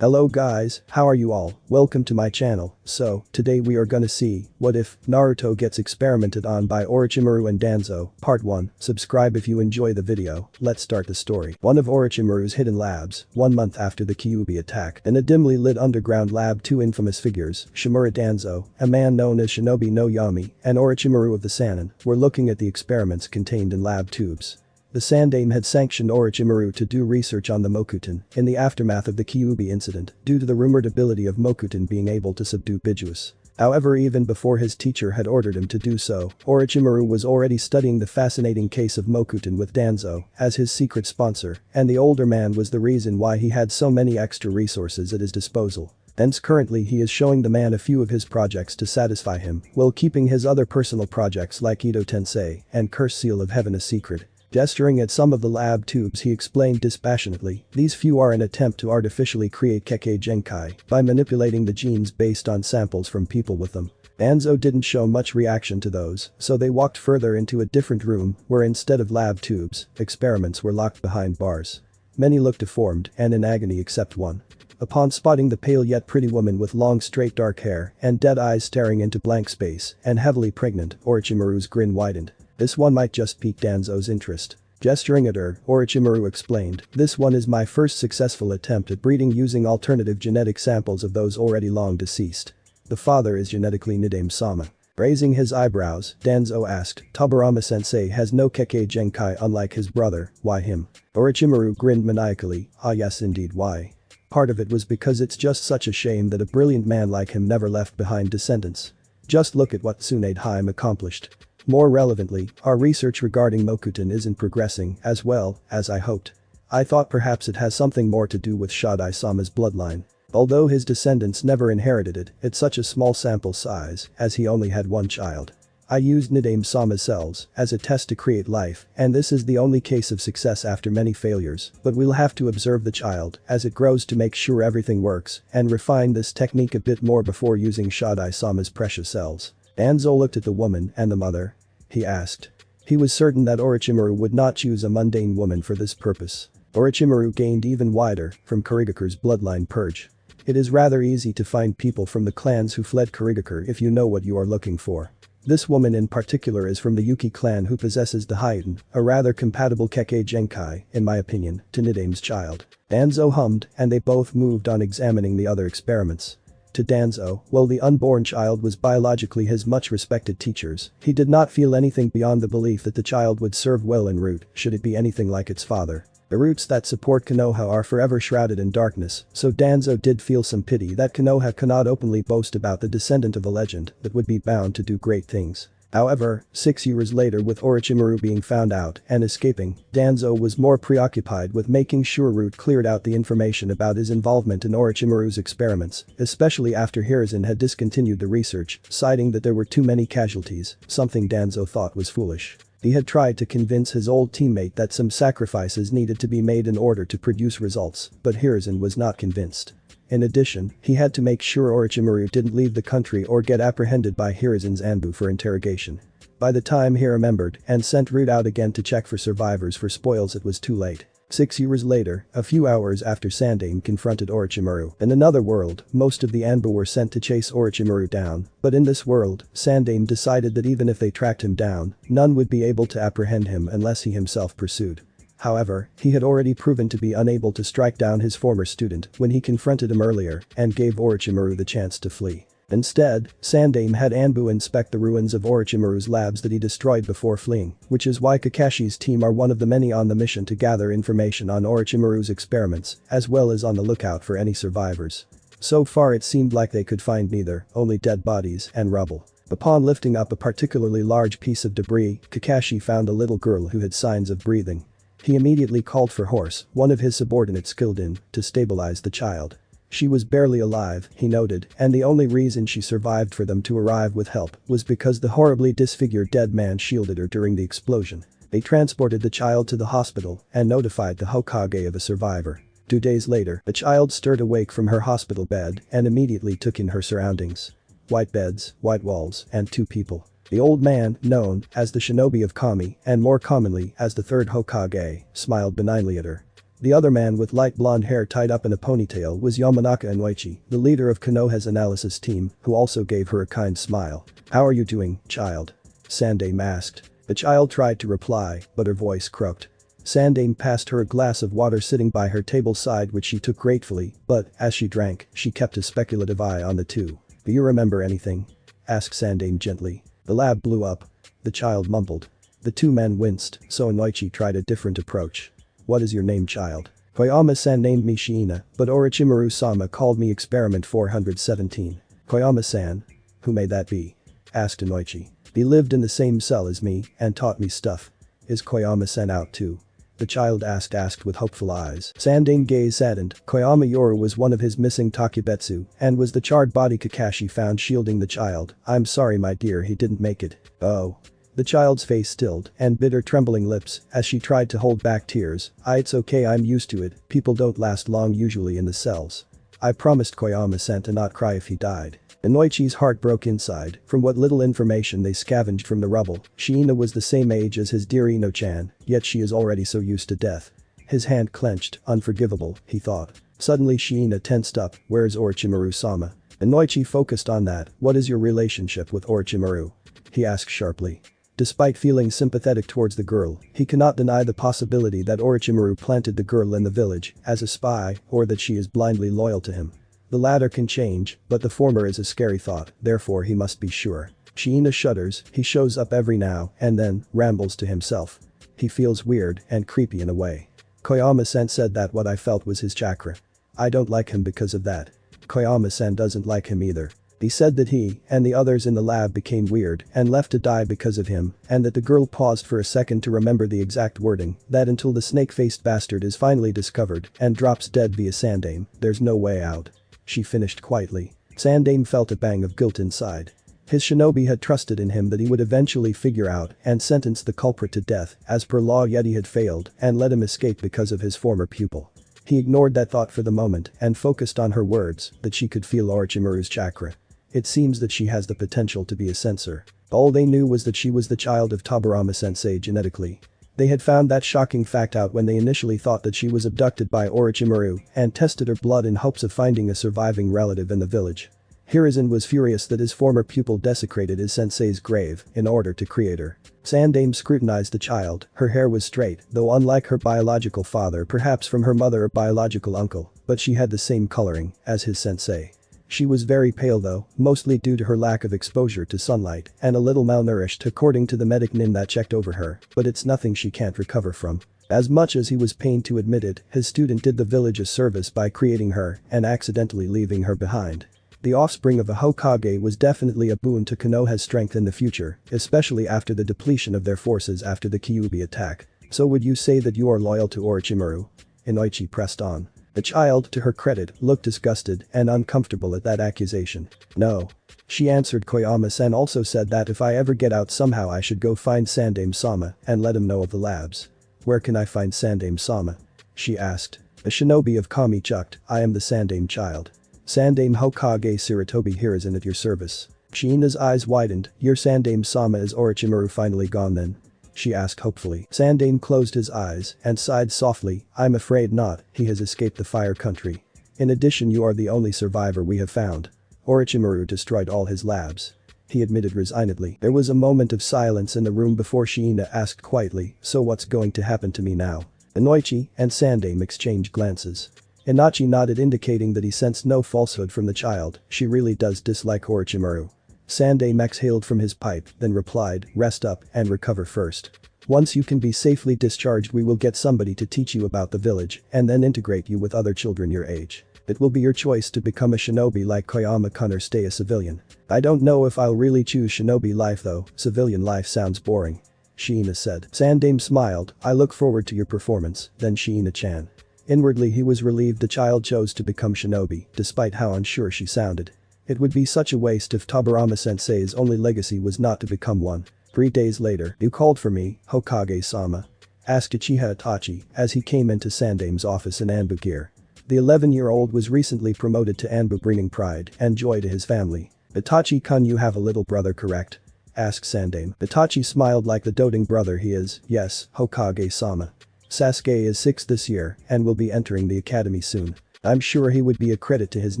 Hello guys, how are you all? Welcome to my channel. So, today we are gonna see, what if Naruto gets experimented on by Orochimaru and Danzo, part 1. Subscribe if you enjoy the video. Let's start the story. One of Orochimaru's hidden labs, 1 month after the Kyuubi attack. In a dimly lit underground lab, two infamous figures, Shimura Danzo, a man known as Shinobi no Yami, and Orochimaru of the Sannin, were looking at the experiments contained in lab tubes. The Sandaime had sanctioned Orochimaru to do research on the Mokuton in the aftermath of the Kyuubi incident due to the rumored ability of Mokuton being able to subdue Bijuus. However, even before his teacher had ordered him to do so, Orochimaru was already studying the fascinating case of Mokuton with Danzo as his secret sponsor, and the older man was the reason why he had so many extra resources at his disposal. Hence currently he is showing the man a few of his projects to satisfy him, while keeping his other personal projects like Ito Tensei and Curse Seal of Heaven a secret. Gesturing at some of the lab tubes, he explained dispassionately, these few are an attempt to artificially create Kekkei Genkai by manipulating the genes based on samples from people with them. Danzo didn't show much reaction to those, so they walked further into a different room where instead of lab tubes, experiments were locked behind bars. Many looked deformed and in agony except one. Upon spotting the pale yet pretty woman with long straight dark hair and dead eyes staring into blank space and heavily pregnant, Orochimaru's grin widened. This one might just pique Danzo's interest. Gesturing at her, Orochimaru explained, this one is my first successful attempt at breeding using alternative genetic samples of those already long deceased. The father is genetically Nidaime-sama. Raising his eyebrows, Danzo asked, Tobirama-sensei has no Kekkei Genkai unlike his brother, why him? Orochimaru grinned maniacally, ah yes indeed why. Part of it was because it's just such a shame that a brilliant man like him never left behind descendants. Just look at what Tsunade accomplished. More relevantly, our research regarding Mokuton isn't progressing as well as I hoped. I thought perhaps it has something more to do with Shadai-sama's bloodline. Although his descendants never inherited it, it's such a small sample size, as he only had one child. I used Nidaime-sama's cells as a test to create life, and this is the only case of success after many failures, but we'll have to observe the child as it grows to make sure everything works and refine this technique a bit more before using Shadai-sama's precious cells. Danzo looked at the woman and the mother. He asked. He was certain that Orochimaru would not choose a mundane woman for this purpose. Orochimaru gained even wider from Karigakure's bloodline purge. It is rather easy to find people from the clans who fled Karigakure if you know what you are looking for. This woman in particular is from the Yuki clan who possesses the Hyutin, a rather compatible Kekkei Genkai, in my opinion, to Nidaime's child. Danzo hummed and they both moved on examining the other experiments. To Danzo, while the unborn child was biologically his much respected teacher's, he did not feel anything beyond the belief that the child would serve well en route should it be anything like its father. The roots that support Konoha are forever shrouded in darkness, so Danzo did feel some pity that Konoha cannot openly boast about the descendant of a legend that would be bound to do great things. However, 6 years later with Orochimaru being found out and escaping, Danzo was more preoccupied with making sure Root cleared out the information about his involvement in Orochimaru's experiments, especially after Hiruzen had discontinued the research, citing that there were too many casualties, something Danzo thought was foolish. He had tried to convince his old teammate that some sacrifices needed to be made in order to produce results, but Hiruzen was not convinced. In addition, he had to make sure Orochimaru didn't leave the country or get apprehended by Hiruzen's Anbu for interrogation. By the time he remembered and sent Root out again to check for survivors for spoils, it was too late. 6 years later, a few hours after Sandaime confronted Orochimaru. In another world, most of the Anbu were sent to chase Orochimaru down, but in this world, Sandaime decided that even if they tracked him down, none would be able to apprehend him unless he himself pursued. However, he had already proven to be unable to strike down his former student when he confronted him earlier and gave Orochimaru the chance to flee. Instead, Sandaime had Anbu inspect the ruins of Orochimaru's labs that he destroyed before fleeing, which is why Kakashi's team are one of the many on the mission to gather information on Orochimaru's experiments, as well as on the lookout for any survivors. So far it seemed like they could find neither, only dead bodies and rubble. Upon lifting up a particularly large piece of debris, Kakashi found a little girl who had signs of breathing. He immediately called for Horse, one of his subordinates skilled in, to stabilize the child. She was barely alive, he noted, and the only reason she survived for them to arrive with help was because the horribly disfigured dead man shielded her during the explosion. They transported the child to the hospital and notified the Hokage of a survivor. 2 days later, the child stirred awake from her hospital bed and immediately took in her surroundings. White beds, white walls, and 2 people. The old man, known as the Shinobi of Kami and more commonly as the third Hokage, smiled benignly at her. The other man with light blonde hair tied up in a ponytail was Yamanaka Inoichi, the leader of Konoha's analysis team, who also gave her a kind smile. "How are you doing, child?" Sandaime asked. The child tried to reply, but her voice croaked. Sandaime passed her a glass of water sitting by her table side, which she took gratefully, but, as she drank, she kept a speculative eye on the two. "Do you remember anything?" asked Sandaime gently. "The lab blew up." The child mumbled. The two men winced, so Inoichi tried a different approach. "What is your name, child?" "Koyama-san named me Shiina, but Orochimaru-sama called me Experiment 417. "Koyama-san? Who may that be?" asked Inoichi. "He lived in the same cell as me and taught me stuff. Is Koyama-san out too?" The child asked with hopeful eyes. Sandaime gaze saddened. Koyama Yoru was one of his missing Takebetsu and was the charred body Kakashi found shielding the child. "I'm sorry my dear, he didn't make it." "Oh." The child's face stilled and bit her trembling lips as she tried to hold back tears. It's okay, I'm used to it, people don't last long usually in the cells. I promised Koyama-san to not cry if he died." Inoichi's heart broke inside. From what little information they scavenged from the rubble, Shiina was the same age as his dear Ino-chan, yet she is already so used to death. His hand clenched, unforgivable, he thought. Suddenly Shiina tensed up. "Where's Orochimaru-sama?" Inoichi focused on that. "What is your relationship with Orochimaru?" he asked sharply. Despite feeling sympathetic towards the girl, he cannot deny the possibility that Orochimaru planted the girl in the village as a spy or that she is blindly loyal to him. The latter can change, but the former is a scary thought, therefore he must be sure. Shiina shudders, he shows up every now and then, rambles to himself. He feels weird and creepy in a way. Koyama-san said that what I felt was his chakra. I don't like him because of that. Koyama-san doesn't like him either. He said that he and the others in the lab became weird and left to die because of him, and that the girl paused for a second to remember the exact wording, that until the snake-faced bastard is finally discovered and drops dead via Sandaime, there's no way out. She finished quietly. Sandaime felt a bang of guilt inside. His shinobi had trusted in him that he would eventually figure out and sentence the culprit to death as per law, yet he had failed and let him escape because of his former pupil. He ignored that thought for the moment and focused on her words that she could feel Orochimaru's chakra. It seems that she has the potential to be a censor. All they knew was that she was the child of Tobirama-sensei genetically. They had found that shocking fact out when they initially thought that she was abducted by Orochimaru and tested her blood in hopes of finding a surviving relative in the village. Hiruzen was furious that his former pupil desecrated his sensei's grave in order to create her. Sandaime scrutinized the child. Her hair was straight, though unlike her biological father, perhaps from her mother or biological uncle, but she had the same coloring as his sensei. She was very pale though, mostly due to her lack of exposure to sunlight and a little malnourished according to the medic nin that checked over her, but it's nothing she can't recover from. As much as he was pained to admit it, his student did the village a service by creating her and accidentally leaving her behind. The offspring of a Hokage was definitely a boon to Konoha's strength in the future, especially after the depletion of their forces after the Kyuubi attack. "So would you say that you are loyal to Orochimaru?" Inoichi pressed on. The child, to her credit, looked disgusted and uncomfortable at that accusation. "No." She answered. "Koyama-san also said that if I ever get out somehow I should go find Sandaime-sama and let him know of the labs." "Where can I find Sandaime-sama?" she asked. A shinobi of Kami chucked. "I am the Sandaime child. Sandaime Hokage Sarutobi Hiruzen at your service." Shiina's eyes widened. "Your Sandaime-sama is Orochimaru finally gone then?" she asked hopefully. Sandaime closed his eyes and sighed softly. "I'm afraid not, he has escaped the fire country. In addition, you are the only survivor we have found. Orochimaru destroyed all his labs," he admitted resignedly. There was a moment of silence in the room before Shiina asked quietly, "So what's going to happen to me now?" Inoichi and Sandaime exchanged glances. Itachi nodded, indicating that he sensed no falsehood from the child. She really does dislike Orochimaru. Sandaime exhaled from his pipe, then replied, "Rest up and recover first. Once you can be safely discharged we will get somebody to teach you about the village and then integrate you with other children your age. It will be your choice to become a shinobi like Koyama-kun or stay a civilian. I don't know if I'll really choose shinobi life though, civilian life sounds boring," Shiina said. Sandaime smiled. "I look forward to your performance, then Shiina-chan." Inwardly he was relieved the child chose to become shinobi, despite how unsure she sounded. It would be such a waste if Tobirama-sensei's only legacy was not to become one. 3 days later. "You called for me, Hokage-sama?" asked Uchiha Itachi as he came into Sandaime's office in Anbu gear. The 11-year-old was recently promoted to Anbu, bringing pride and joy to his family. "Itachi-kun, you have a little brother, correct?" asked Sandaime. Itachi smiled like the doting brother he is. "Yes, Hokage-sama." Sasuke is 6 this year and will be entering the academy soon. I'm sure he would be a credit to his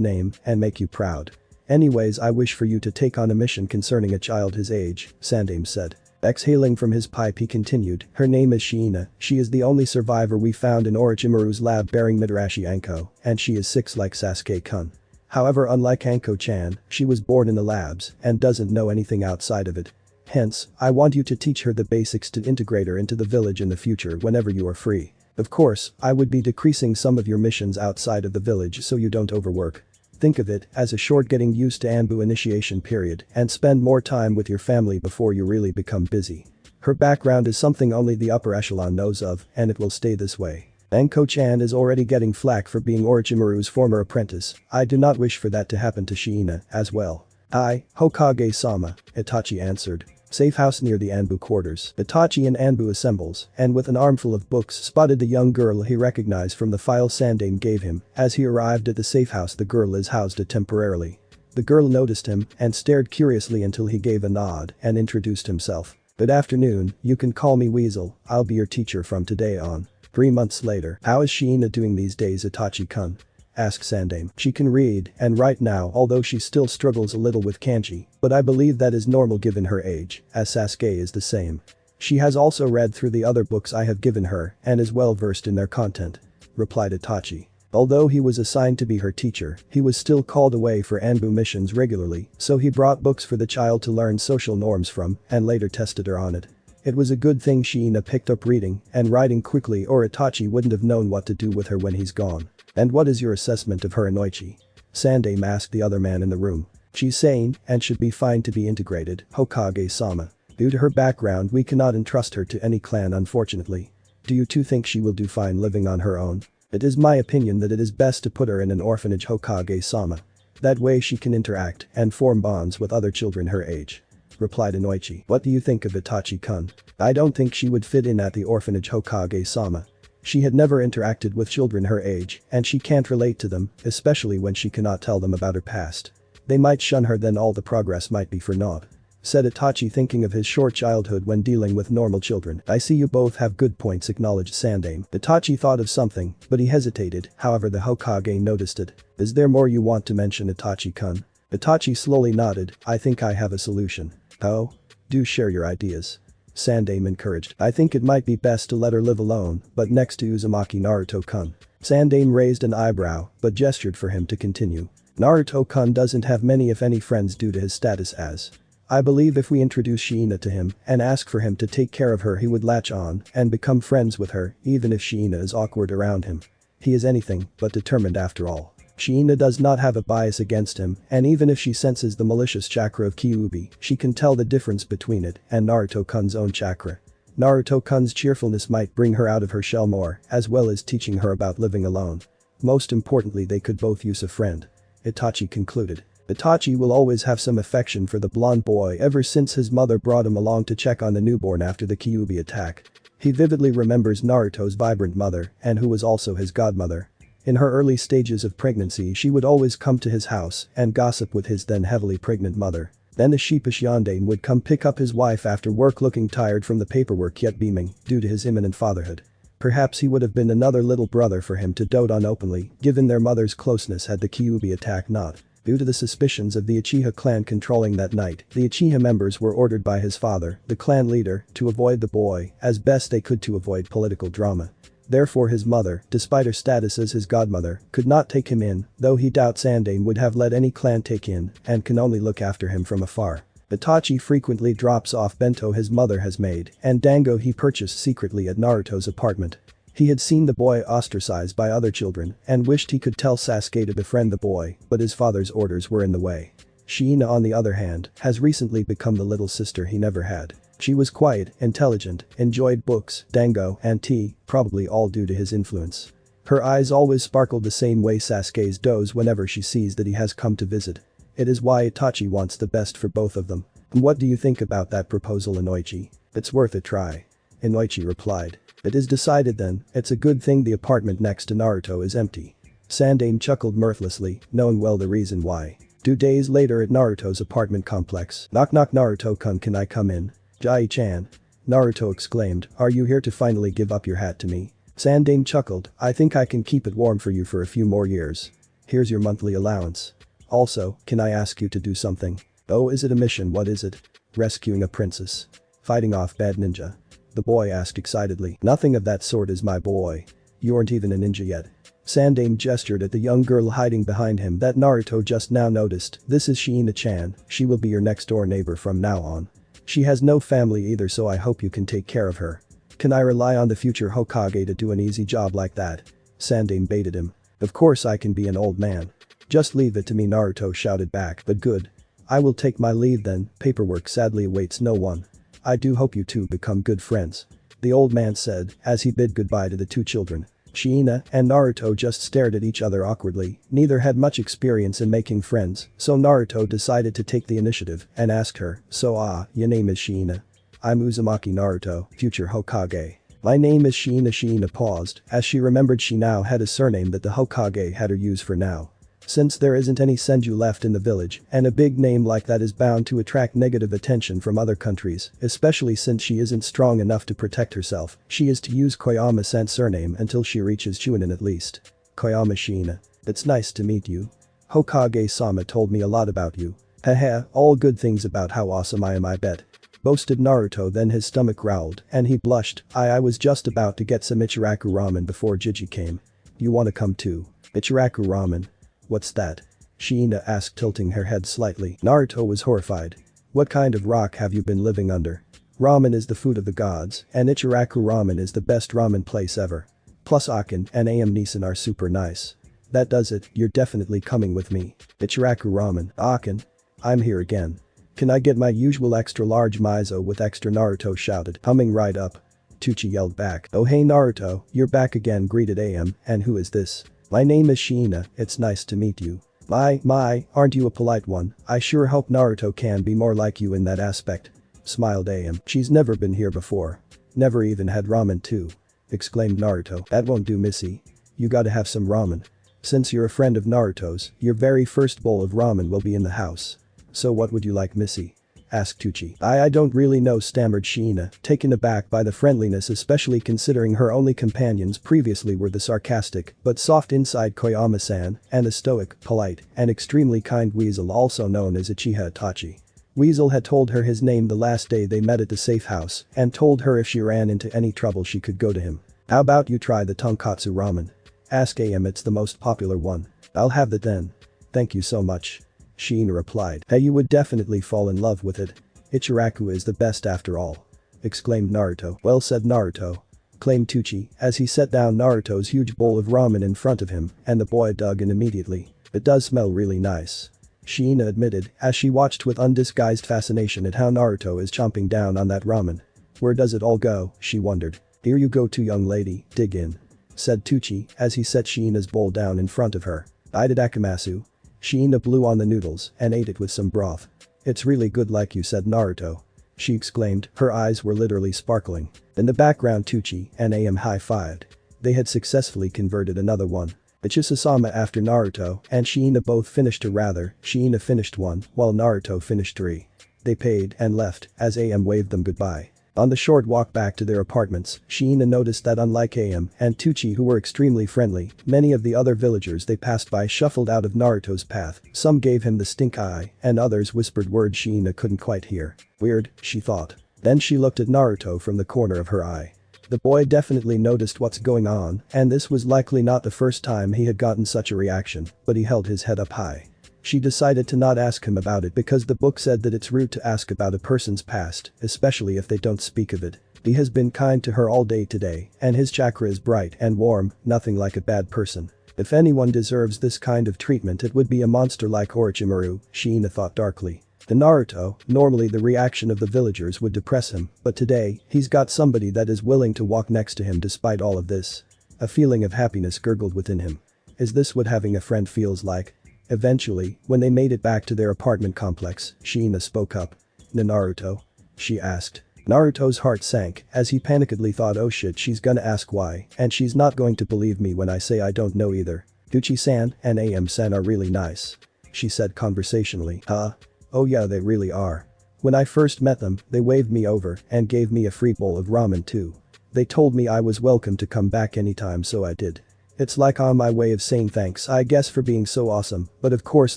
name and make you proud. Anyways, I wish for you to take on a mission concerning a child his age, Sandaime said. Exhaling from his pipe he continued, her name is Shiina, she is the only survivor we found in Orochimaru's lab bearing Mitarashi Anko, and she is 6 like Sasuke-kun. However, unlike Anko-chan, she was born in the labs and doesn't know anything outside of it. Hence, I want you to teach her the basics to integrate her into the village in the future whenever you are free. Of course, I would be decreasing some of your missions outside of the village so you don't overwork. Think of it as a short getting used to Anbu initiation period and spend more time with your family before you really become busy. Her background is something only the upper echelon knows of and it will stay this way. Anko-chan is already getting flack for being Orochimaru's former apprentice. I do not wish for that to happen to Shiina as well. Hokage-sama, Itachi answered. Safe house near the Anbu quarters. Itachi and Anbu assembles and with an armful of books spotted the young girl he recognized from the file Sandaime gave him. As he arrived at the safe house, the girl is housed temporarily. The girl noticed him and stared curiously until he gave a nod and introduced himself. Good afternoon, you can call me Weasel, I'll be your teacher from today on. 3 months later. How is Shiina doing these days, Itachi-kun? Asked Sandaime. She can read and write now, although she still struggles a little with kanji, but I believe that is normal given her age, as Sasuke is the same. She has also read through the other books I have given her and is well versed in their content, replied Itachi. Although he was assigned to be her teacher, he was still called away for Anbu missions regularly, so he brought books for the child to learn social norms from and later tested her on it. It was a good thing Shiina picked up reading and writing quickly, or Itachi wouldn't have known what to do with her when he's gone. And what is your assessment of her, Inoichi? Sandaime asked the other man in the room. She's sane and should be fine to be integrated, Hokage-sama. Due to her background we cannot entrust her to any clan, unfortunately. Do you too think she will do fine living on her own? It is my opinion that it is best to put her in an orphanage, Hokage-sama. That way she can interact and form bonds with other children her age, replied Inoichi. What do you think of Itachi-kun? I don't think she would fit in at the orphanage, Hokage-sama. She had never interacted with children her age and she can't relate to them, especially when she cannot tell them about her past. They might shun her, then all the progress might be for naught, said Itachi, thinking of his short childhood when dealing with normal children. I see you both have good points, acknowledged Sandaime. Itachi thought of something, but he hesitated, however the Hokage noticed it. Is there more you want to mention, Itachi-kun? Itachi slowly nodded. I think I have a solution. Oh? Do share your ideas, Sandaime encouraged. I think it might be best to let her live alone, but next to Uzumaki Naruto-kun. Sandaime raised an eyebrow, but gestured for him to continue. Naruto-kun doesn't have many if any friends due to his status as. I believe if we introduce Shiina to him and ask for him to take care of her, he would latch on and become friends with her, even if Shiina is awkward around him. He is anything but determined after all. Shiina does not have a bias against him, and even if she senses the malicious chakra of Kyuubi, she can tell the difference between it and Naruto-kun's own chakra. Naruto-kun's cheerfulness might bring her out of her shell more, as well as teaching her about living alone. Most importantly, they could both use a friend, Itachi concluded. Itachi will always have some affection for the blonde boy ever since his mother brought him along to check on the newborn after the Kyuubi attack. He vividly remembers Naruto's vibrant mother, and who was also his godmother. In her early stages of pregnancy, she would always come to his house and gossip with his then heavily pregnant mother. Then the sheepish Yondaime would come pick up his wife after work, looking tired from the paperwork yet beaming due to his imminent fatherhood. Perhaps he would have been another little brother for him to dote on openly, given their mother's closeness, had the Kyuubi attack not. Due to the suspicions of the Uchiha clan controlling that night, the Uchiha members were ordered by his father, the clan leader, to avoid the boy as best they could to avoid political drama. Therefore his mother, despite her status as his godmother, could not take him in, though he doubts Sandaime would have let any clan take in and can only look after him from afar. Itachi frequently drops off bento his mother has made and dango he purchased secretly at Naruto's apartment. He had seen the boy ostracized by other children and wished he could tell Sasuke to befriend the boy, but his father's orders were in the way. Shiina, on the other hand, has recently become the little sister he never had. She was quiet, intelligent, enjoyed books, dango, and tea, probably all due to his influence. Her eyes always sparkled the same way Sasuke's does whenever she sees that he has come to visit. It is why Itachi wants the best for both of them. And what do you think about that proposal, Inoichi? It's worth a try, Inoichi replied. It is decided then. It's a good thing the apartment next to Naruto is empty. Sandaime chuckled mirthlessly, knowing well the reason why. 2 days later at Naruto's apartment complex. Knock knock, Naruto-kun, can I come in? Jai-chan. Naruto exclaimed, are you here to finally give up your hat to me? Sandame chuckled, I think I can keep it warm for you for a few more years. Here's your monthly allowance. Also, can I ask you to do something? Oh, is it a mission? What is it? Rescuing a princess. Fighting off bad ninja. The boy asked excitedly. Nothing of that sort is my boy. You aren't even a ninja yet. Sandame gestured at the young girl hiding behind him that Naruto just now noticed. This is Shiina-chan, she will be your next door neighbor from now on. She has no family either, so I hope you can take care of her. Can I rely on the future Hokage to do an easy job like that? Sandame baited him. Of course I can be an old man. Just leave it to me, Naruto shouted back. But good. I will take my leave then, paperwork sadly awaits no one. I do hope you two become good friends. The old man said as he bid goodbye to the two children. Shiina and Naruto just stared at each other awkwardly, neither had much experience in making friends, so Naruto decided to take the initiative and asked her, so your name is Shiina? I'm Uzumaki Naruto, future Hokage. My name is Shiina. Shiina paused as she remembered she now had a surname that the Hokage had her use for now. Since there isn't any senju left in the village, and a big name like that is bound to attract negative attention from other countries, especially since she isn't strong enough to protect herself, she is to use Koyama-san's surname until she reaches Chunin at least. Koyama Shiina. It's nice to meet you. Hokage-sama told me a lot about you. Haha, all good things about how awesome I am, I bet. Boasted Naruto, then his stomach growled and he blushed. I was just about to get some Ichiraku ramen before Jiji came. You wanna come too? Ichiraku ramen? What's that? Shiina asked, tilting her head slightly. Naruto was horrified. What kind of rock have you been living under? Ramen is the food of the gods, and Ichiraku ramen is the best ramen place ever. Plus Akin and AM Nisan are super nice. That does it, you're definitely coming with me. Ichiraku ramen. Akin? I'm here again. Can I get my usual extra large miso with extra? Naruto shouted, coming right up. Tucci yelled back. Oh hey Naruto, you're back again, greeted AM, and who is this? My name is Shiina, it's nice to meet you. My, aren't you a polite one? I sure hope Naruto can be more like you in that aspect. Smiled AM. She's never been here before. Never even had ramen too. Exclaimed Naruto. That won't do, missy. You gotta have some ramen. Since you're a friend of Naruto's, your very first bowl of ramen will be in the house. So what would you like, missy? Asked Tucci. I don't really know, stammered Shiina, taken aback by the friendliness, especially considering her only companions previously were the sarcastic but soft inside Koyama-san and the stoic, polite, and extremely kind Weasel, also known as Uchiha Itachi. Weasel had told her his name the last day they met at the safe house and told her if she ran into any trouble she could go to him. How about you try the tonkatsu ramen? Ask AM, it's the most popular one. I'll have that then. Thank you so much. Shiina replied. Hey, you would definitely fall in love with it. Ichiraku is the best after all. Exclaimed Naruto. Well said, Naruto. Claimed Tucci as he set down Naruto's huge bowl of ramen in front of him and the boy dug in immediately. It does smell really nice. Shiina admitted as she watched with undisguised fascination at how Naruto is chomping down on that ramen. Where does it all go, she wondered. Here you go too, young lady, dig in. Said Tucci as he set Shiina's bowl down in front of her. Itadakimasu. Shiina blew on the noodles and ate it with some broth. It's really good like you said, Naruto. She exclaimed, her eyes were literally sparkling. In the background, Tucci and AM high-fived. They had successfully converted another one. Uchiha-sama after Naruto and Shiina both finished Shiina finished one while Naruto finished 3. They paid and left as AM waved them goodbye. On the short walk back to their apartments, Shiina noticed that unlike AM and Tucci, who were extremely friendly, many of the other villagers they passed by shuffled out of Naruto's path. Some gave him the stink eye and others whispered words Shiina couldn't quite hear. Weird, she thought. Then she looked at Naruto from the corner of her eye. The boy definitely noticed what's going on, and this was likely not the first time he had gotten such a reaction, but he held his head up high. She decided to not ask him about it because the book said that it's rude to ask about a person's past, especially if they don't speak of it. He has been kind to her all day today, and his chakra is bright and warm, nothing like a bad person. If anyone deserves this kind of treatment, it would be a monster like Orochimaru, Shiina thought darkly. The Naruto, normally the reaction of the villagers would depress him, but today, he's got somebody that is willing to walk next to him despite all of this. A feeling of happiness gurgled within him. Is this what having a friend feels like? Eventually, when they made it back to their apartment complex, Shiina spoke up. Naruto? She asked. Naruto's heart sank as he panickedly thought, oh shit, she's gonna ask why, and she's not going to believe me when I say I don't know either. Uchi-san and AM-san are really nice. She said conversationally. Huh? Oh yeah, they really are. When I first met them, they waved me over and gave me a free bowl of ramen too. They told me I was welcome to come back anytime, so I did. It's like on my way of saying thanks, I guess, for being so awesome, but of course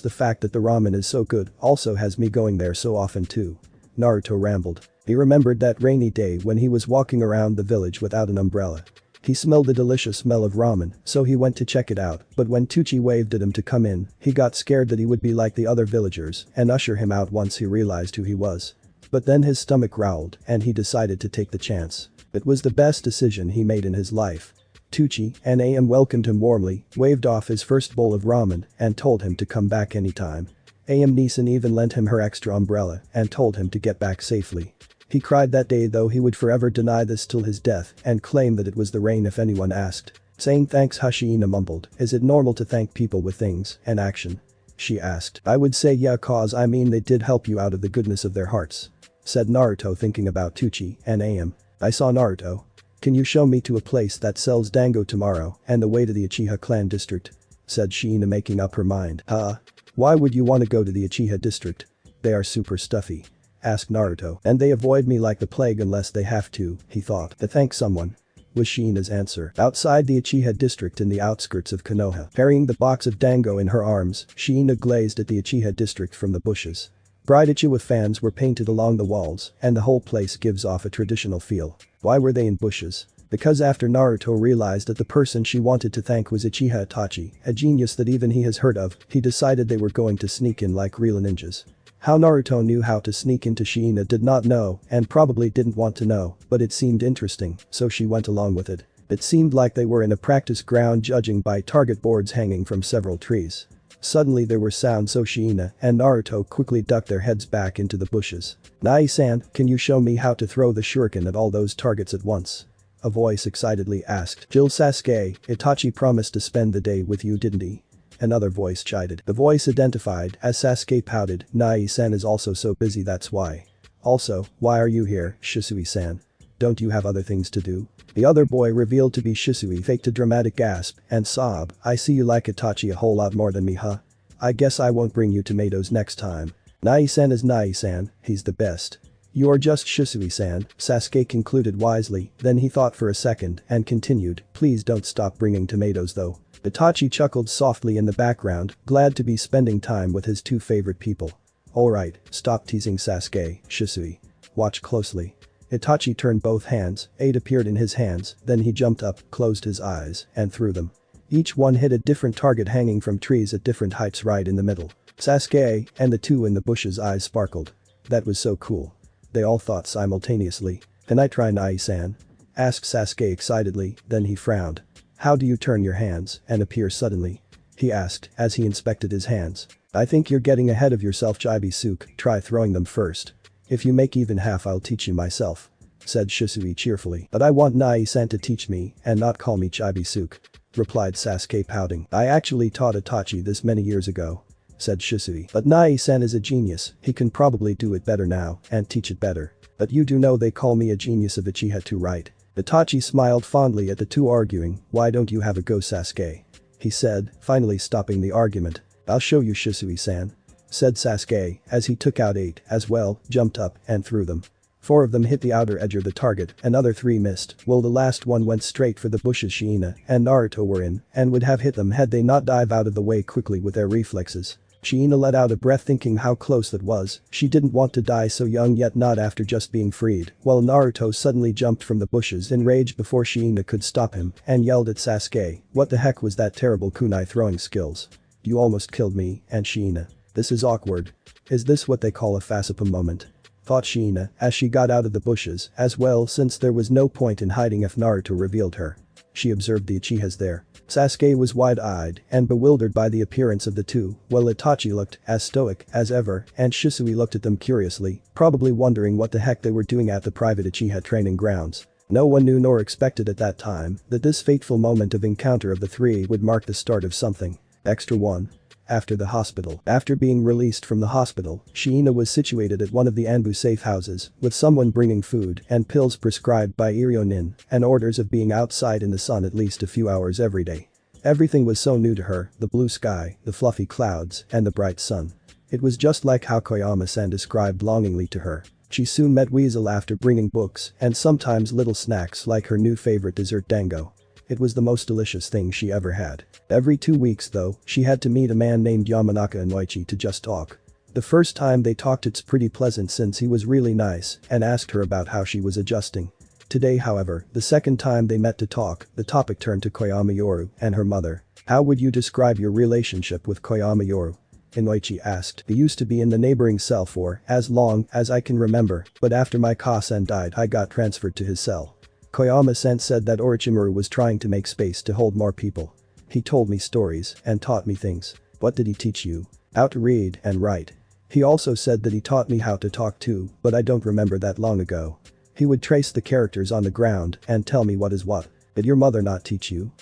the fact that the ramen is so good also has me going there so often too. Naruto rambled. He remembered that rainy day when he was walking around the village without an umbrella. He smelled the delicious smell of ramen, so he went to check it out, but when Tucci waved at him to come in, he got scared that he would be like the other villagers and usher him out once he realized who he was. But then his stomach growled and he decided to take the chance. It was the best decision he made in his life. Tucci and AM welcomed him warmly, waved off his first bowl of ramen, and told him to come back anytime. AM Neeson even lent him her extra umbrella and told him to get back safely. He cried that day, though he would forever deny this till his death and claim that it was the rain if anyone asked. Saying thanks, Hashina mumbled. Is it normal to thank people with things and action? She asked. I would say yeah, cause I mean they did help you out of the goodness of their hearts. Said Naruto, thinking about Tucci and AM. I saw Naruto. Can you show me to a place that sells dango tomorrow and the way to the Uchiha clan district? Said Shiina, making up her mind. Huh? Why would you want to go to the Uchiha district? They are super stuffy. Asked Naruto. And they avoid me like the plague unless they have to, he thought. To thank someone? Was Shiina's answer. Outside the Uchiha district in the outskirts of Konoha. Carrying the box of dango in her arms, Shiina gazed at the Uchiha district from the bushes. Bright Uchiha fans were painted along the walls, and the whole place gives off a traditional feel. Why were they in bushes? Because after Naruto realized that the person she wanted to thank was Uchiha Itachi, a genius that even he has heard of, he decided they were going to sneak in like real ninjas. How Naruto knew how to sneak into Shiina did not know and probably didn't want to know, but it seemed interesting, so she went along with it. It seemed like they were in a practice ground, judging by target boards hanging from several trees. Suddenly there were sounds, so Shiina and Naruto quickly ducked their heads back into the bushes. Nai-san, can you show me how to throw the shuriken at all those targets at once? A voice excitedly asked. Jill, Sasuke, Itachi promised to spend the day with you, didn't he? Another voice chided. The voice identified as Sasuke pouted. Nai-san is also so busy, that's why. Also, why are you here, Shisui-san? Don't you have other things to do? The other boy, revealed to be Shisui, faked a dramatic gasp and sob. I see you like Itachi a whole lot more than me, huh? I guess I won't bring you tomatoes next time. Nai-san is Nai-san, he's the best. You're just Shisui-san, Sasuke concluded wisely, then he thought for a second and continued, please don't stop bringing tomatoes though. Itachi chuckled softly in the background, glad to be spending time with his two favorite people. Alright, stop teasing Sasuke, Shisui. Watch closely. Itachi turned both hands, 8 appeared in his hands, then he jumped up, closed his eyes, and threw them. Each one hit a different target hanging from trees at different heights right in the middle. Sasuke and the two in the bushes' eyes sparkled. That was so cool. They all thought simultaneously. Can I try, Nai-san? Asked Sasuke excitedly, then he frowned. How do you turn your hands and appear suddenly? He asked as he inspected his hands. I think you're getting ahead of yourself, Chibi-suke, try throwing them first. If you make even half, I'll teach you myself. Said Shisui cheerfully. But I want Nai-san to teach me and not call me Chibi-suke. Replied Sasuke pouting. I actually taught Itachi this many years ago. Said Shisui. But Nai-san is a genius, he can probably do it better now and teach it better. But you do know they call me a genius of Uchiha too, right? Itachi smiled fondly at the two arguing. Why don't you have a go, Sasuke? He said, finally stopping the argument. I'll show you, Shisui-san. Said Sasuke as he took out 8 as well, jumped up and threw them. 4 of them hit the outer edge of the target, another 3 missed, while the last one went straight for the bushes Shiina and Naruto were in and would have hit them had they not dive out of the way quickly with their reflexes. Shiina let out a breath thinking how close that was. She didn't want to die so young, yet not after just being freed, while Naruto suddenly jumped from the bushes in rage before Shiina could stop him and yelled at Sasuke, what the heck was that terrible kunai throwing skills? You almost killed me and Shiina. This is awkward. Is this what they call a Fasipum moment? Thought Shiina as she got out of the bushes as well, since there was no point in hiding if Naruto revealed her. She observed the Uchihas there. Sasuke was wide-eyed and bewildered by the appearance of the two, while Itachi looked as stoic as ever and Shisui looked at them curiously, probably wondering what the heck they were doing at the private Uchiha training grounds. No one knew nor expected at that time that this fateful moment of encounter of the three would mark the start of something. Extra 1. After the hospital. After being released from the hospital, Shiina was situated at one of the Anbu safe houses, with someone bringing food and pills prescribed by Iryonin, and orders of being outside in the sun at least a few hours every day. Everything was so new to her, the blue sky, the fluffy clouds, and the bright sun. It was just like how Koyama-san described longingly to her. She soon met Weasel after bringing books and sometimes little snacks like her new favorite dessert dango. It was the most delicious thing she ever had. Every 2 weeks though, she had to meet a man named Yamanaka Inoichi to just talk. The first time they talked it's pretty pleasant since he was really nice and asked her about how she was adjusting. Today however, the second time they met to talk, the topic turned to Koyama Yoru and her mother. How would you describe your relationship with Koyama Yoru? Inoichi asked. He used to be in the neighboring cell for as long as I can remember, but after my Ka-sen died I got transferred to his cell. Koyama-sen said that Orochimaru was trying to make space to hold more people. He told me stories and taught me things. What did he teach you? How to read and write. He also said that he taught me how to talk too, but I don't remember that long ago. He would trace the characters on the ground and tell me what is what. Did your mother not teach you?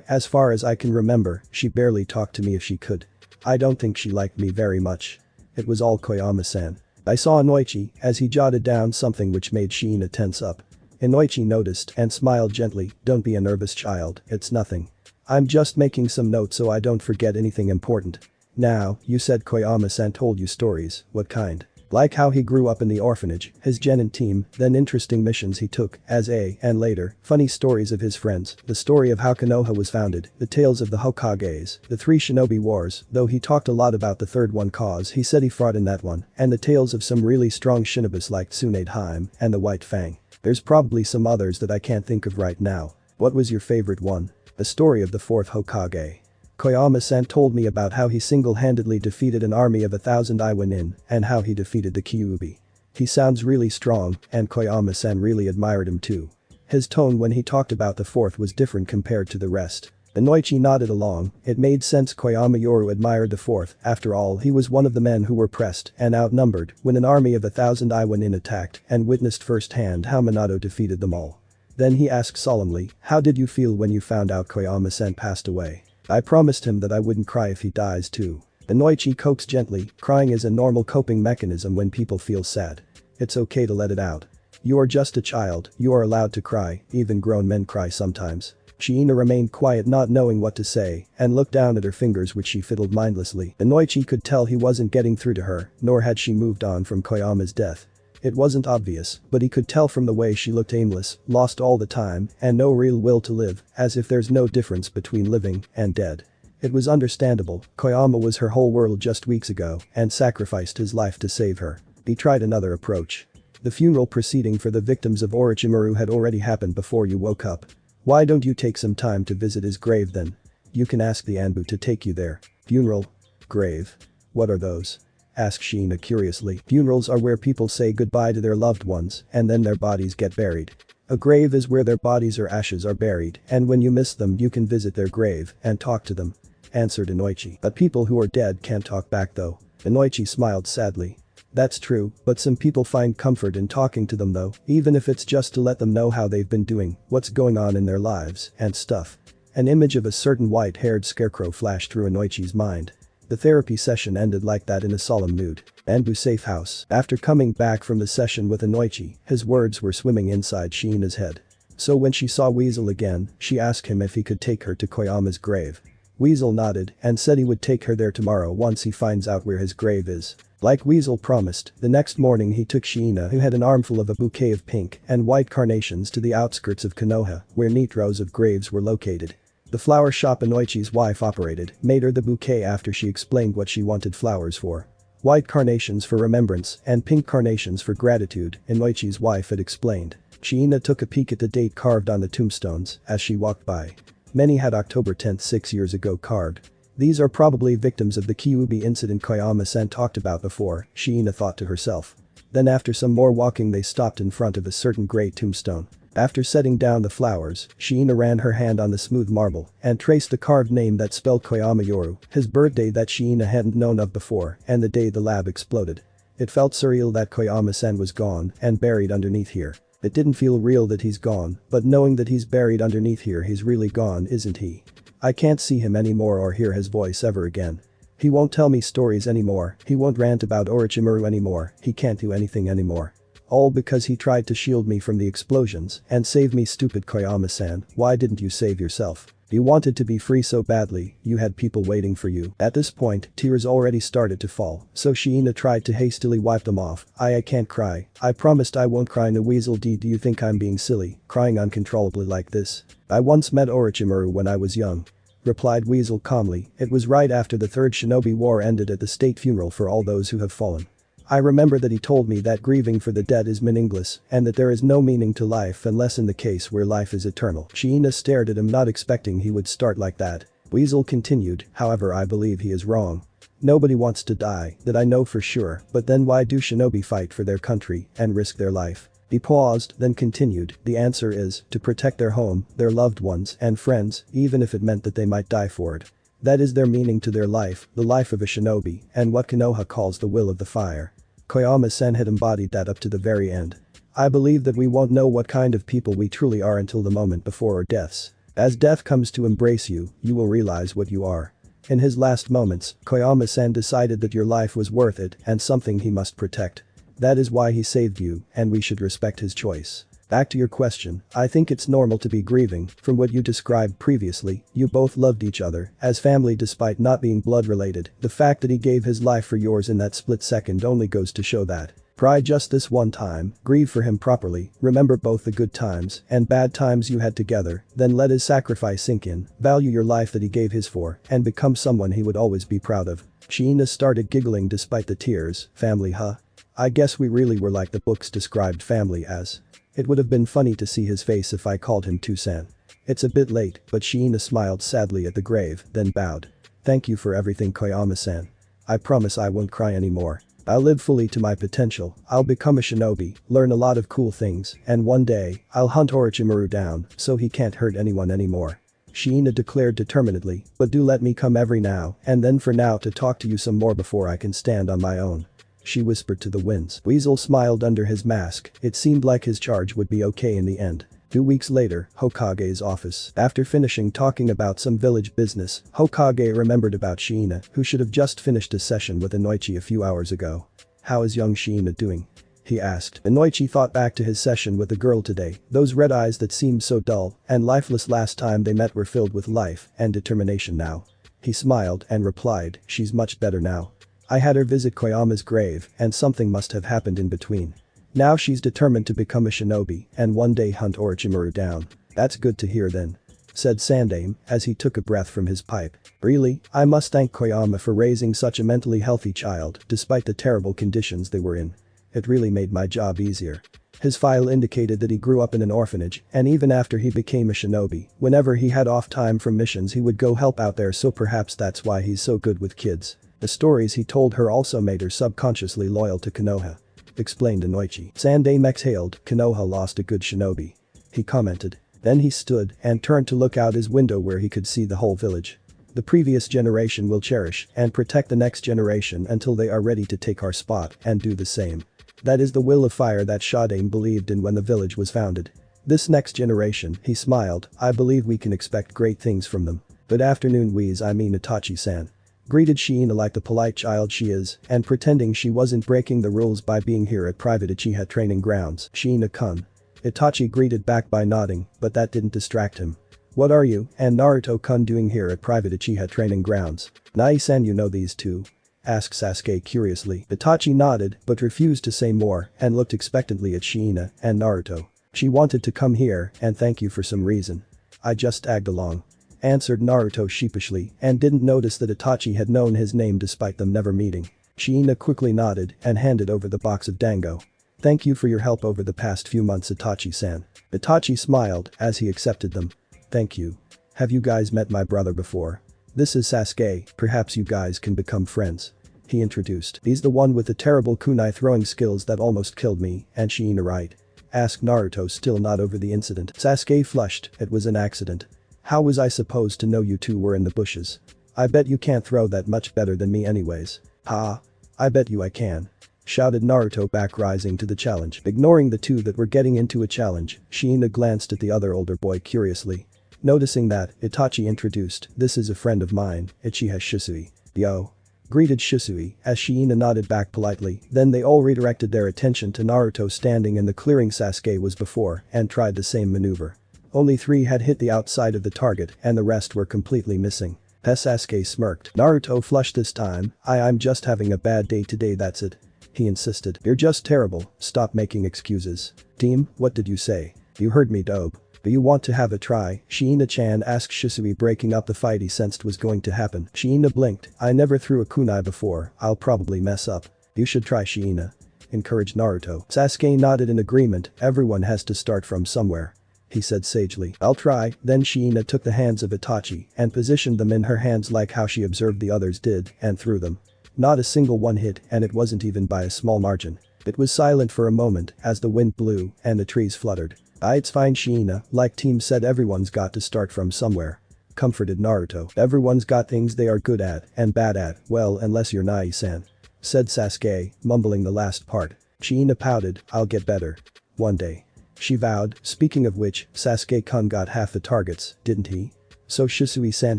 As far as I can remember, she barely talked to me if she could. I don't think she liked me very much. It was all Koyama-san. I saw Inoichi as he jotted down something which made Shiina tense up. Inoichi noticed and smiled gently. Don't be a nervous child, it's nothing. I'm just making some notes so I don't forget anything important. Now, you said Koyama-san told you stories, what kind? Like how he grew up in the orphanage, his genin team, then interesting missions he took and later, funny stories of his friends, the story of how Konoha was founded, the tales of the Hokages, the 3 shinobi wars, though he talked a lot about the third one cause he said he fought in that one, and the tales of some really strong shinobis like Tsunadeheim and the White Fang. There's probably some others that I can't think of right now. What was your favorite one? The story of the 4th Hokage. Koyama-san told me about how he single-handedly defeated an army of 1,000 Iwanin and how he defeated the Kyuubi. He sounds really strong and Koyama-san really admired him too. His tone when he talked about the 4th was different compared to the rest. Inoichi nodded along. It made sense Koyama Yoru admired the 4th, after all he was one of the men who were pressed and outnumbered when an army of 1,000 Iwanin attacked and witnessed firsthand how Minato defeated them all. Then he asked solemnly, how did you feel when you found out Koyama-san passed away? I promised him that I wouldn't cry if he dies too. Inoichi coaxed gently, crying is a normal coping mechanism when people feel sad. It's okay to let it out. You are just a child, you are allowed to cry, even grown men cry sometimes. Shiina remained quiet not knowing what to say and looked down at her fingers which she fiddled mindlessly. Inoichi could tell he wasn't getting through to her, nor had she moved on from Koyama's death. It wasn't obvious, but he could tell from the way she looked aimless, lost all the time, and no real will to live, as if there's no difference between living and dead. It was understandable, Koyama was her whole world just weeks ago and sacrificed his life to save her. He tried another approach. The funeral proceeding for the victims of Orochimaru had already happened before you woke up. Why don't you take some time to visit his grave then? You can ask the Anbu to take you there. Funeral? Grave? What are those? Asked Shiina curiously. Funerals are where people say goodbye to their loved ones and then their bodies get buried. A grave is where their bodies or ashes are buried and when you miss them you can visit their grave and talk to them. Answered Inoichi. But people who are dead can't talk back though. Inoichi smiled sadly. That's true, but some people find comfort in talking to them though, even if it's just to let them know how they've been doing, what's going on in their lives, and stuff. An image of a certain white-haired scarecrow flashed through Inoichi's mind. The therapy session ended like that in a solemn mood. Anbu safe house. After coming back from the session with Inoichi, his words were swimming inside Shiina's head. So when she saw Weasel again, she asked him if he could take her to Koyama's grave. Weasel nodded and said he would take her there tomorrow once he finds out where his grave is. Like Weasel promised, the next morning he took Shiina who had an armful of a bouquet of pink and white carnations to the outskirts of Konoha, where neat rows of graves were located. The flower shop Inoichi's wife operated made her the bouquet after she explained what she wanted flowers for. White carnations for remembrance and pink carnations for gratitude, Inoichi's wife had explained. Shiina took a peek at the date carved on the tombstones as she walked by. Many had October 10th 6 years ago carved. These are probably victims of the Kyuubi incident Koyama-san talked about before, Shiina thought to herself. Then after some more walking they stopped in front of a certain grey tombstone. After setting down the flowers, Shiina ran her hand on the smooth marble and traced the carved name that spelled Koyama Yoru, his birthday that Shiina hadn't known of before, and the day the lab exploded. It felt surreal that Koyama-san was gone and buried underneath here. It didn't feel real that he's gone, but knowing that he's buried underneath here he's really gone, isn't he? I can't see him anymore or hear his voice ever again. He won't tell me stories anymore, he won't rant about Orochimaru anymore, he can't do anything anymore. All because he tried to shield me from the explosions and save me. Stupid Koyama-san, why didn't you save yourself? You wanted to be free so badly, you had people waiting for you. At this point, tears already started to fall, so Shiina tried to hastily wipe them off. I can't cry. I promised I won't cry. No Weasel D. Do you think I'm being silly, crying uncontrollably like this? I once met Orochimaru when I was young. Replied Weasel calmly. It was right after the Third Shinobi War ended at the state funeral for all those who have fallen. I remember that he told me that grieving for the dead is meaningless and that there is no meaning to life unless in the case where life is eternal. Shiina stared at him, not expecting he would start like that. Weasel continued, however, I believe he is wrong. Nobody wants to die, that I know for sure, but then why do shinobi fight for their country and risk their life? He paused, then continued, the answer is to protect their home, their loved ones and friends, even if it meant that they might die for it. That is their meaning to their life, the life of a shinobi, and what Konoha calls the will of the fire. Koyama-sen had embodied that up to the very end. I believe that we won't know what kind of people we truly are until the moment before our deaths. As death comes to embrace you, you will realize what you are. In his last moments, Koyama-sen decided that your life was worth it and something he must protect. That is why he saved you, and we should respect his choice. Back to your question, I think it's normal to be grieving. From what you described previously, you both loved each other as family despite not being blood related. The fact that he gave his life for yours in that split second only goes to show that. Cry just this one time, grieve for him properly, remember both the good times and bad times you had together, then let his sacrifice sink in, value your life that he gave his for, and become someone he would always be proud of. Shiina started giggling despite the tears. Family, huh? I guess we really were like the books described family as. It would have been funny to see his face if I called him Tusan. It's a bit late, but Shiina smiled sadly at the grave, then bowed. Thank you for everything, Koyama-san. I promise I won't cry anymore. I'll live fully to my potential, I'll become a shinobi, learn a lot of cool things, and one day, I'll hunt Orochimaru down so he can't hurt anyone anymore. Shiina declared determinedly, but do let me come every now and then for now to talk to you some more before I can stand on my own. She whispered to the winds. Weasel smiled under his mask, it seemed like his charge would be okay in the end. 2 weeks later, Hokage's office. After finishing talking about some village business, Hokage remembered about Shiina, who should have just finished a session with Inoichi a few hours ago. How is young Shiina doing? He asked. Inoichi thought back to his session with the girl today, those red eyes that seemed so dull and lifeless last time they met were filled with life and determination now. He smiled and replied, she's much better now. I had her visit Koyama's grave and something must have happened in between. Now she's determined to become a shinobi and one day hunt Orochimaru down. That's good to hear then. Said Sandaime as he took a breath from his pipe. Really, I must thank Koyama for raising such a mentally healthy child despite the terrible conditions they were in. It really made my job easier. His file indicated that he grew up in an orphanage and even after he became a shinobi, whenever he had off time from missions he would go help out there, so perhaps that's why he's so good with kids. The stories he told her also made her subconsciously loyal to Konoha. Explained Inoichi. Sandaime exhaled, Konoha lost a good shinobi. He commented. Then he stood and turned to look out his window where he could see the whole village. The previous generation will cherish and protect the next generation until they are ready to take our spot and do the same. That is the will of fire that Sandaime believed in when the village was founded. This next generation, he smiled, I believe we can expect great things from them. Good afternoon Itachi-san. Greeted Shiina like the polite child she is and pretending she wasn't breaking the rules by being here at private Uchiha training grounds. Shiina-kun. Itachi greeted back by nodding, but that didn't distract him. What are you and Naruto-kun doing here at private Uchiha training grounds? Nai-san, you know these two? Asked Sasuke curiously. Itachi nodded but refused to say more and looked expectantly at Shiina and Naruto. She wanted to come here and thank you for some reason. I just tagged along. Answered Naruto sheepishly and didn't notice that Itachi had known his name despite them never meeting. Shiina quickly nodded and handed over the box of dango. Thank you for your help over the past few months Itachi-san. Itachi smiled as he accepted them. Thank you. Have you guys met my brother before? This is Sasuke, perhaps you guys can become friends. He introduced. He's the one with the terrible kunai throwing skills that almost killed me, and Shiina right? Asked Naruto, still not over the incident. Sasuke flushed, it was an accident. How was I supposed to know you two were in the bushes? I bet you can't throw that much better than me anyways. Ha! I bet you I can. Shouted Naruto back, rising to the challenge. Ignoring the two that were getting into a challenge, Shiina glanced at the other older boy curiously. Noticing that, Itachi introduced, this is a friend of mine, Uchiha Shisui. Yo. Greeted Shisui as Shiina nodded back politely, then they all redirected their attention to Naruto standing in the clearing Sasuke was before and tried the same maneuver. Only 3 had hit the outside of the target and the rest were completely missing. Sasuke smirked. Naruto flushed this time. I'm just having a bad day today, that's it. He insisted. You're just terrible, stop making excuses. Team, what did you say? You heard me, dope. Do you want to have a try? Shiina-chan asked Shisui, breaking up the fight he sensed was going to happen. Shiina blinked. I never threw a kunai before, I'll probably mess up. You should try, Shiina, encouraged Naruto. Sasuke nodded in agreement. Everyone has to start from somewhere, he said sagely. I'll try. Then Shiina took the hands of Itachi and positioned them in her hands like how she observed the others did and threw them. Not a single one hit, and it wasn't even by a small margin. It was silent for a moment as the wind blew and the trees fluttered. It's fine, Shiina, like Team said, everyone's got to start from somewhere, comforted Naruto. Everyone's got things they are good at and bad at, well, unless you're Nai-san, said Sasuke, mumbling the last part. Shiina pouted. I'll get better. One day, she vowed. Speaking of which, Sasuke-kun got half the targets, didn't he? So Shisui-san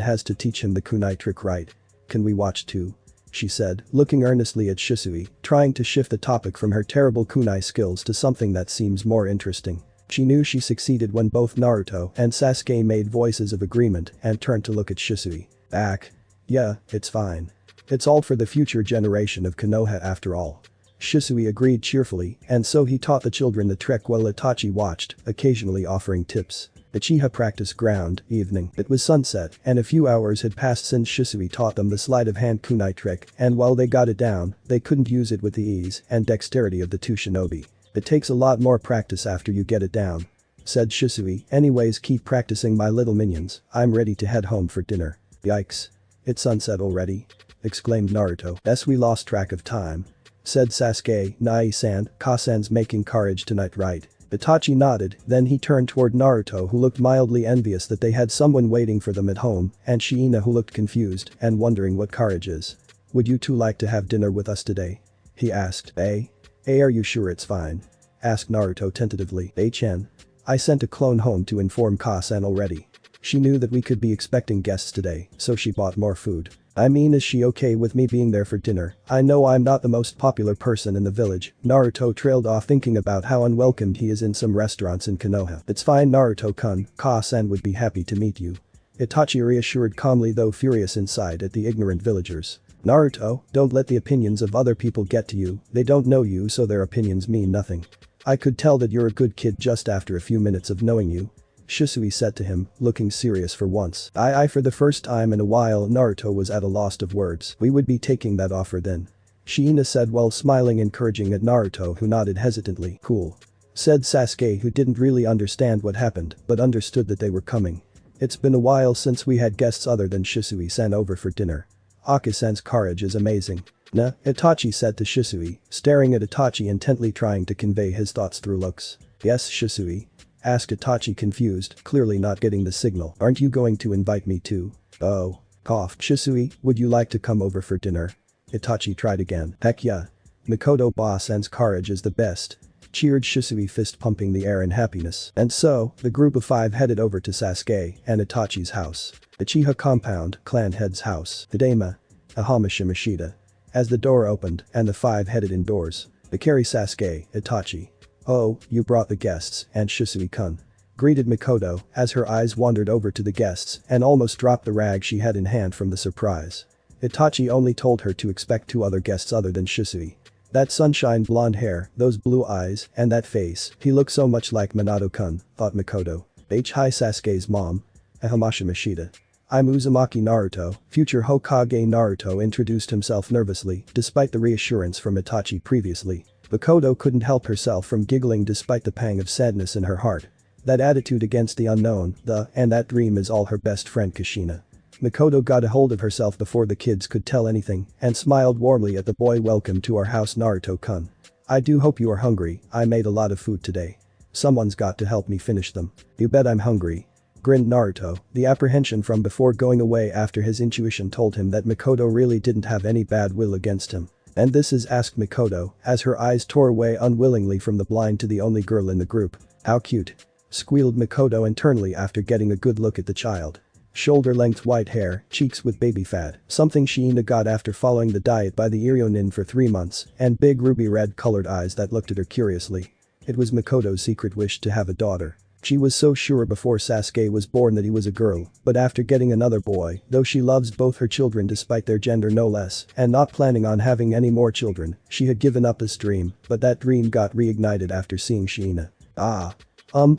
has to teach him the kunai trick, right? Can we watch too? She said, looking earnestly at Shisui, trying to shift the topic from her terrible kunai skills to something that seems more interesting. She knew she succeeded when both Naruto and Sasuke made voices of agreement and turned to look at Shisui. Yeah, it's fine. It's all for the future generation of Konoha after all. Shisui agreed cheerfully, and so he taught the children the trick while Itachi watched, occasionally offering tips. Uchiha practice ground, evening. It was sunset, and a few hours had passed since Shisui taught them the sleight of hand kunai trick, and while they got it down, they couldn't use it with the ease and dexterity of the 2 shinobi. It takes a lot more practice after you get it down, said Shisui. Anyways, keep practicing, my little minions. I'm ready to head home for dinner. Yikes. It's sunset already? Exclaimed Naruto. We lost track of time, said Sasuke. Nai-san, Kasan's making courage tonight, right? Itachi nodded, then he turned toward Naruto, who looked mildly envious that they had someone waiting for them at home, and Shiina, who looked confused and wondering what courage is. Would you two like to have dinner with us today? He asked. Are you sure it's fine? Asked Naruto tentatively. Chen. I sent a clone home to inform Kasan already. She knew that we could be expecting guests today, so she bought more food. I mean, is she okay with me being there for dinner? I know I'm not the most popular person in the village. Naruto trailed off, thinking about how unwelcomed he is in some restaurants in Konoha. It's fine, Naruto-kun, Ka-san would be happy to meet you, Itachi reassured calmly, though furious inside at the ignorant villagers. Naruto, don't let the opinions of other people get to you. They don't know you, so their opinions mean nothing. I could tell that you're a good kid just after a few minutes of knowing you, Shisui said to him, looking serious for once. For the first time in a while, Naruto was at a loss of words. We would be taking that offer then, Shiina said while smiling, encouraging at Naruto, who nodded hesitantly. Cool, said Sasuke, who didn't really understand what happened but understood that they were coming. It's been a while since we had guests other than Shisui-san over for dinner. Aki-san's courage is amazing. Nah, Itachi said to Shisui, staring at Itachi intently, trying to convey his thoughts through looks. Yes, Shisui? Asked Itachi, confused, clearly not getting the signal. Aren't you going to invite me too? Oh. Coughed. Shisui, would you like to come over for dinner? Itachi tried again. Heck yeah. Mikoto boss-san's courage is the best, cheered Shisui, fist pumping the air in happiness. And so, the group of 5 headed over to Sasuke and Itachi's house. Uchiha compound, clan head's house. Hidema. Ahama Shimashita. As the door opened and the 5 headed indoors, they carry Sasuke, Itachi. Oh, you brought the guests, and Shisui-kun, greeted Mikoto as her eyes wandered over to the guests and almost dropped the rag she had in hand from the surprise. Itachi only told her to expect 2 other guests other than Shisui. That sunshine blonde hair, those blue eyes, and that face, he looked so much like Minato-kun, thought Mikoto. Hi, Sasuke's mom. Ahama Shimashita. I'm Uzumaki Naruto, future Hokage. Naruto introduced himself nervously, despite the reassurance from Itachi previously. Mikoto couldn't help herself from giggling despite the pang of sadness in her heart. That attitude against the unknown, and that dream is all her best friend Kushina. Mikoto got a hold of herself before the kids could tell anything and smiled warmly at the boy. Welcome to our house, Naruto-kun. I do hope you are hungry. I made a lot of food today. Someone's got to help me finish them. You bet I'm hungry, grinned Naruto, the apprehension from before going away after his intuition told him that Mikoto really didn't have any bad will against him. And this is, asked Mikoto, as her eyes tore away unwillingly from the blind to the only girl in the group. How cute, squealed Mikoto internally after getting a good look at the child. Shoulder-length white hair, cheeks with baby fat, something Shiina got after following the diet by the Iryonin for 3 months, and big ruby red colored eyes that looked at her curiously. It was Mikoto's secret wish to have a daughter. She was so sure before Sasuke was born that he was a girl, but after getting another boy, though she loves both her children despite their gender no less, and not planning on having any more children, she had given up this dream, but that dream got reignited after seeing Shiina.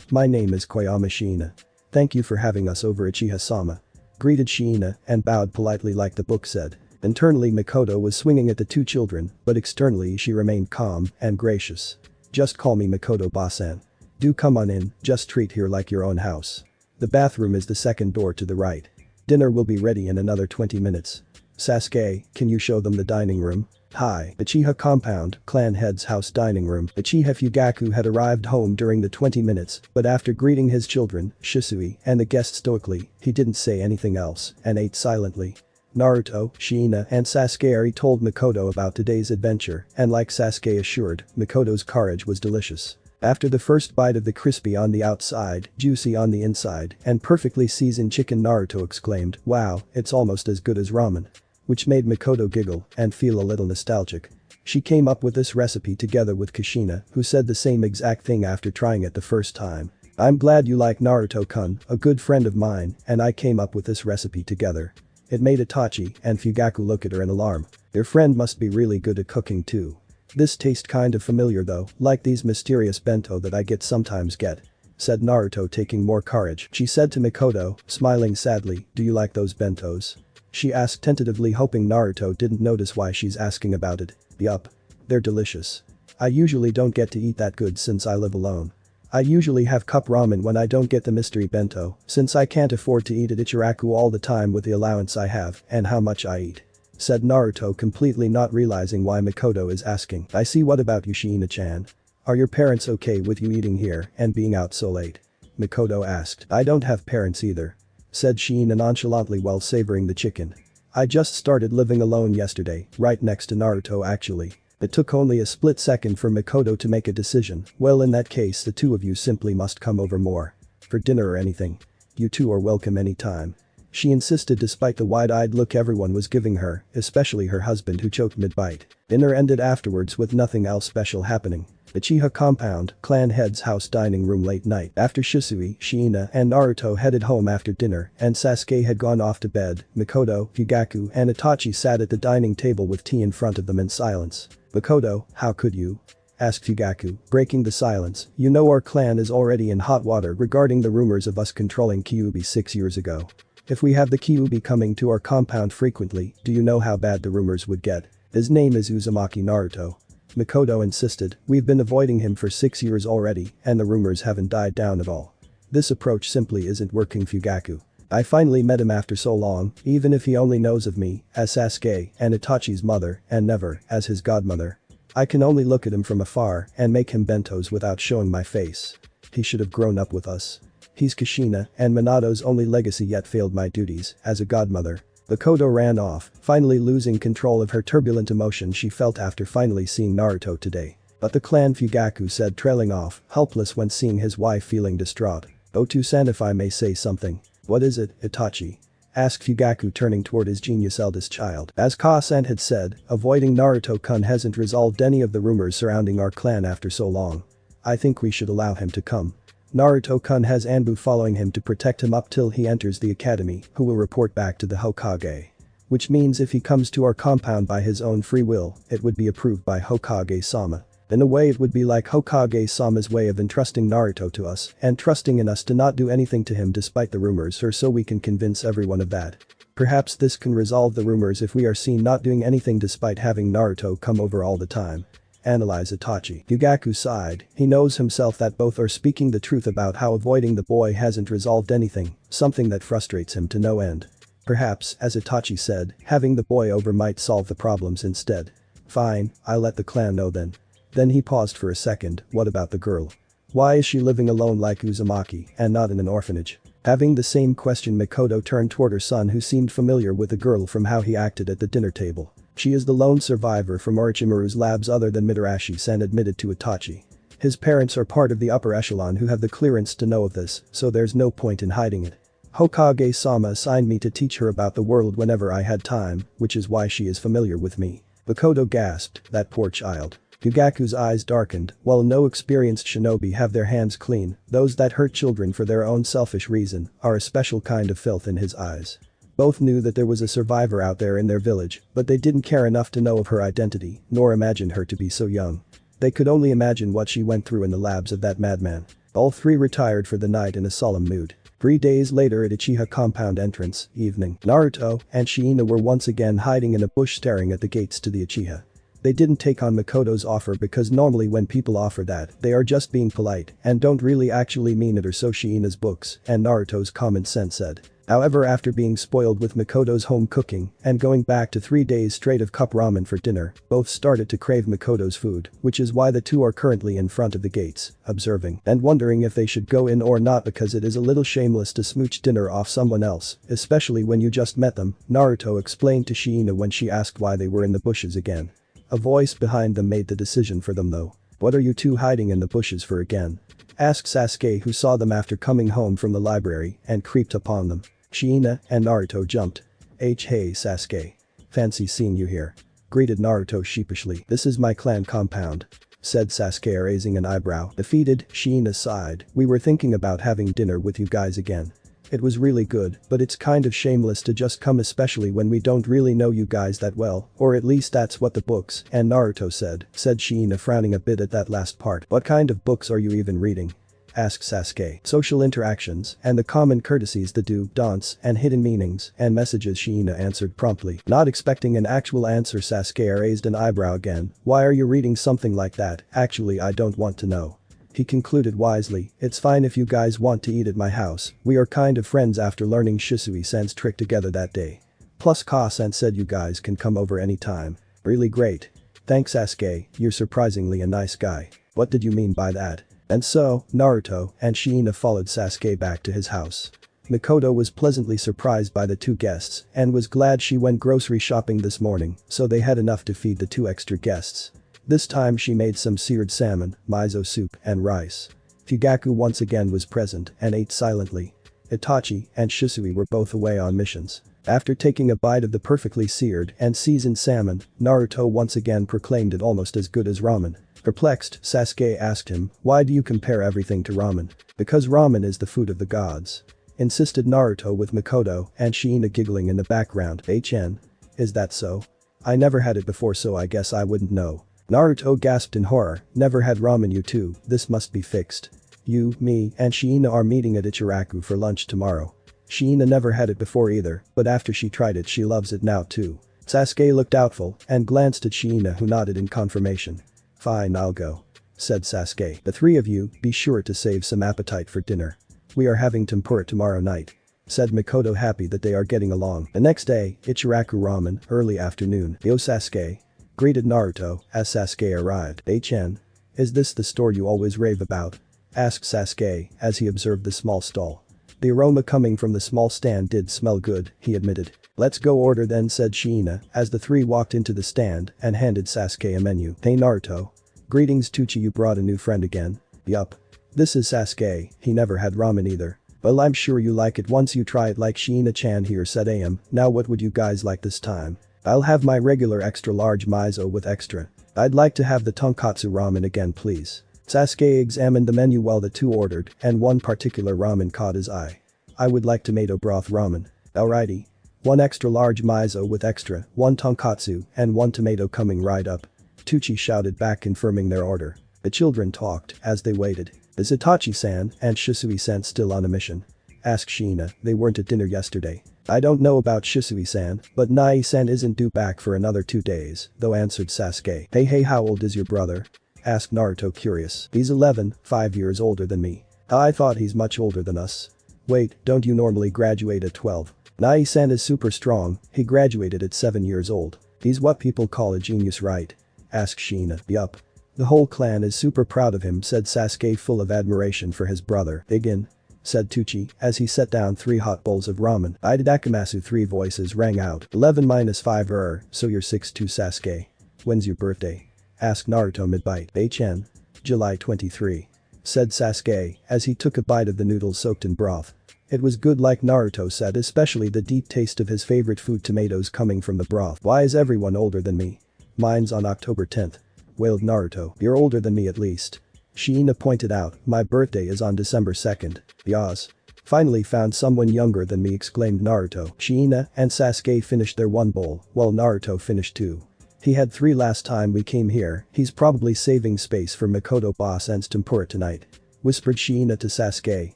My name is Koyama Shiina. Thank you for having us over Uchiha-sama. Greeted Shiina and bowed politely like the book said. Internally Mikoto was swinging at the two children, but externally she remained calm and gracious. Just call me Mikoto-Basan. Do come on in, just treat here like your own house. The bathroom is the second door to the right. Dinner will be ready in another 20 minutes. Sasuke, can you show them the dining room? Hi. Uchiha compound, clan head's house dining room. Uchiha Fugaku had arrived home during the 20 minutes, but after greeting his children, Shisui, and the guests stoically, he didn't say anything else and ate silently. Naruto, Shiina and Sasuke told Mikoto about today's adventure, and like Sasuke assured, Mikoto's courage was delicious. After the first bite of the crispy on the outside, juicy on the inside, and perfectly seasoned chicken, Naruto exclaimed, "Wow, it's almost as good as ramen." Which made Mikoto giggle and feel a little nostalgic. She came up with this recipe together with Kushina, who said the same exact thing after trying it the first time. "I'm glad you like Naruto-kun, a good friend of mine, and I came up with this recipe together." It made Itachi and Fugaku look at her in alarm. Their friend must be really good at cooking too. "This tastes kind of familiar though, like these mysterious bento that I sometimes get," said Naruto taking more courage. She said to Mikoto, smiling sadly, "Do you like those bentos?" She asked tentatively, hoping Naruto didn't notice why she's asking about it. "Yup. They're delicious. I usually don't get to eat that good since I live alone. I usually have cup ramen when I don't get the mystery bento, since I can't afford to eat at Ichiraku all the time with the allowance I have and how much I eat," said Naruto, completely not realizing why Mikoto is asking. "I see. What about you, Shiina-chan? Are your parents okay with you eating here and being out so late?" Mikoto asked. "I don't have parents either," said Shiina nonchalantly while savoring the chicken. "I just started living alone yesterday, right next to Naruto actually." It took only a split second for Mikoto to make a decision. "Well, in that case the two of you simply must come over more. For dinner or anything. You two are welcome anytime." She insisted despite the wide-eyed look everyone was giving her, especially her husband who choked mid-bite. Dinner ended afterwards with nothing else special happening. Uchiha compound, clan head's house dining room late night. After Shisui, Shiina and Naruto headed home after dinner and Sasuke had gone off to bed, Mikoto, Fugaku and Itachi sat at the dining table with tea in front of them in silence. "Mikoto, how could you?" asked Fugaku, breaking the silence. "You know our clan is already in hot water regarding the rumors of us controlling Kyuubi 6 years ago. If we have the Kyuubi coming to our compound frequently, do you know how bad the rumors would get? His name is Uzumaki Naruto." Mikoto insisted, "We've been avoiding him for 6 years already and the rumors haven't died down at all. This approach simply isn't working, Fugaku. I finally met him after so long, even if he only knows of me as Sasuke and Itachi's mother and never as his godmother. I can only look at him from afar and make him bentos without showing my face. He should have grown up with us. He's Kushina and Minato's only legacy yet failed my duties as a godmother." Mikoto ran off, finally losing control of her turbulent emotions she felt after finally seeing Naruto today. "But the clan," Fugaku said, trailing off, helpless when seeing his wife feeling distraught. "Otu-san, if I may say something." "What is it, Itachi?" asked Fugaku, turning toward his genius eldest child. "As Ka-san had said, avoiding Naruto-kun hasn't resolved any of the rumors surrounding our clan after so long. I think we should allow him to come. Naruto-kun has Anbu following him to protect him up till he enters the academy, who will report back to the Hokage. Which means if he comes to our compound by his own free will, it would be approved by Hokage-sama. In a way it would be like Hokage-sama's way of entrusting Naruto to us and trusting in us to not do anything to him despite the rumors, or so we can convince everyone of that. Perhaps this can resolve the rumors if we are seen not doing anything despite having Naruto come over all the time." Analyze Itachi. Fugaku sighed. He knows himself that both are speaking the truth about how avoiding the boy hasn't resolved anything, something that frustrates him to no end. Perhaps, as Itachi said, having the boy over might solve the problems instead. "Fine, I'll let the clan know then." Then he paused for a second. "What about the girl? Why is she living alone like Uzumaki and not in an orphanage?" Having the same question, Mikoto turned toward her son, who seemed familiar with the girl from how he acted at the dinner table. "She is the lone survivor from Orochimaru's labs other than Mitarashi-san," admitted to Itachi. "His parents are part of the upper echelon who have the clearance to know of this, so there's no point in hiding it. Hokage-sama assigned me to teach her about the world whenever I had time, which is why she is familiar with me." Mikoto gasped, "That poor child." Fugaku's eyes darkened. While no experienced shinobi have their hands clean, those that hurt children for their own selfish reason are a special kind of filth in his eyes. Both knew that there was a survivor out there in their village, but they didn't care enough to know of her identity, nor imagine her to be so young. They could only imagine what she went through in the labs of that madman. All three retired for the night in a solemn mood. 3 days later at Uchiha compound entrance, evening. Naruto and Shiina were once again hiding in a bush staring at the gates to the Uchiha. They didn't take on Makoto's offer because normally when people offer that, they are just being polite and don't really actually mean it, or so Shiina's books and Naruto's common sense said. However, after being spoiled with Makoto's home cooking and going back to 3 days straight of cup ramen for dinner, both started to crave Makoto's food, which is why the two are currently in front of the gates, observing and wondering if they should go in or not, because it is a little shameless to smooch dinner off someone else, especially when you just met them, Naruto explained to Shiina when she asked why they were in the bushes again. A voice behind them made the decision for them though. "What are you two hiding in the bushes for again?" asked Sasuke, who saw them after coming home from the library and creeped upon them. Shiina and Naruto jumped. Hey Sasuke. Fancy seeing you here. Greeted Naruto sheepishly. "This is my clan compound," said Sasuke, raising an eyebrow. Defeated, Shiina sighed. "We were thinking about having dinner with you guys again. It was really good, but it's kind of shameless to just come, especially when we don't really know you guys that well, or at least that's what the books and Naruto said Shiina, frowning a bit at that last part. "What kind of books are you even reading?" asked Sasuke. "Social interactions and the common courtesies, the do, don'ts, and hidden meanings and messages," Shiina answered promptly. Not expecting an actual answer, Sasuke raised an eyebrow again. "Why are you reading something like that? Actually, I don't want to know." He concluded wisely, "It's fine if you guys want to eat at my house, we are kind of friends after learning Shisui-san's trick together that day. Plus Ka-san said you guys can come over anytime." "Really great. Thanks Sasuke, you're surprisingly a nice guy." "What did you mean by that?" And so, Naruto and Shiina followed Sasuke back to his house. Makoto was pleasantly surprised by the two guests and was glad she went grocery shopping this morning, so they had enough to feed the 2 extra guests. This time she made some seared salmon, miso soup, and rice. Fugaku once again was present and ate silently. Itachi and Shisui were both away on missions. After taking a bite of the perfectly seared and seasoned salmon, Naruto once again proclaimed it almost as good as ramen. Perplexed, Sasuke asked him, "Why do you compare everything to ramen?" "Because ramen is the food of the gods," insisted Naruto, with Makoto and Shiina giggling in the background. "HN? Is that so? I never had it before, so I guess I wouldn't know." Naruto gasped in horror. "Never had ramen, you two, this must be fixed. You, me, and Shiina are meeting at Ichiraku for lunch tomorrow." Shiina never had it before either, but after she tried it she loves it now too. Sasuke looked doubtful and glanced at Shiina, who nodded in confirmation. "Fine, I'll go," said Sasuke. "The 3 of you, be sure to save some appetite for dinner. We are having tempura tomorrow night," said Makoto, happy that they are getting along. The next day, Ichiraku ramen, early afternoon. "Yo Sasuke," greeted Naruto as Sasuke arrived. "HN? Is this the store you always rave about?" asked Sasuke as he observed the small stall. The aroma coming from the small stand did smell good, he admitted. "Let's go order then," said Shiina as the 3 walked into the stand and handed Sasuke a menu. "Hey Naruto. Greetings Tucci, you brought a new friend again?" "Yup. This is Sasuke, he never had ramen either." "Well, I'm sure you like it once you try it, like Shiina-chan here," said AM. "Now what would you guys like this time?" "I'll have my regular extra large miso with extra. I'd like to have the tonkatsu ramen again please." Sasuke examined the menu while the 2 ordered, and one particular ramen caught his eye. "I would like tomato broth ramen." "Alrighty. 1 extra large miso with extra, 1 tonkatsu, and 1 tomato coming right up," Tucci shouted back, confirming their order. The children talked as they waited. "Is Itachi-san and Shisui-san still on a mission?" asked Shiina. "They weren't at dinner yesterday." "I don't know about Shisui-san, but Nai-san isn't due back for another 2 days, though," answered Sasuke. Hey, how old is your brother?" asked Naruto, curious. "He's 11, 5 years older than me." "I thought he's much older than us." "Wait, don't you normally graduate at 12? Nai-san is super strong, he graduated at 7 years old. He's what people call a genius, right?" asked Shiina. "Yup. The whole clan is super proud of him," said Sasuke, full of admiration for his brother. "Again," said Tucci as he set down 3 hot bowls of ramen. "Itadakimasu," 3 voices rang out. 11 minus 5 so you're 6'2" Sasuke. "When's your birthday?" asked Naruto mid-bite. "HN? July 23. said Sasuke as he took a bite of the noodles soaked in broth. It was good, like Naruto said, especially the deep taste of his favorite food, tomatoes, coming from the broth. "Why is everyone older than me? Mine's on October 10th. wailed Naruto. You're older than me at least. Shiina pointed out, my birthday is on December 2nd. Yas. Finally found someone younger than me, exclaimed Naruto. Shiina and Sasuke finished their one bowl, while Naruto finished two. He had 3 last time we came here, he's probably saving space for Mikoto boss and tempura tonight. Whispered Shiina to Sasuke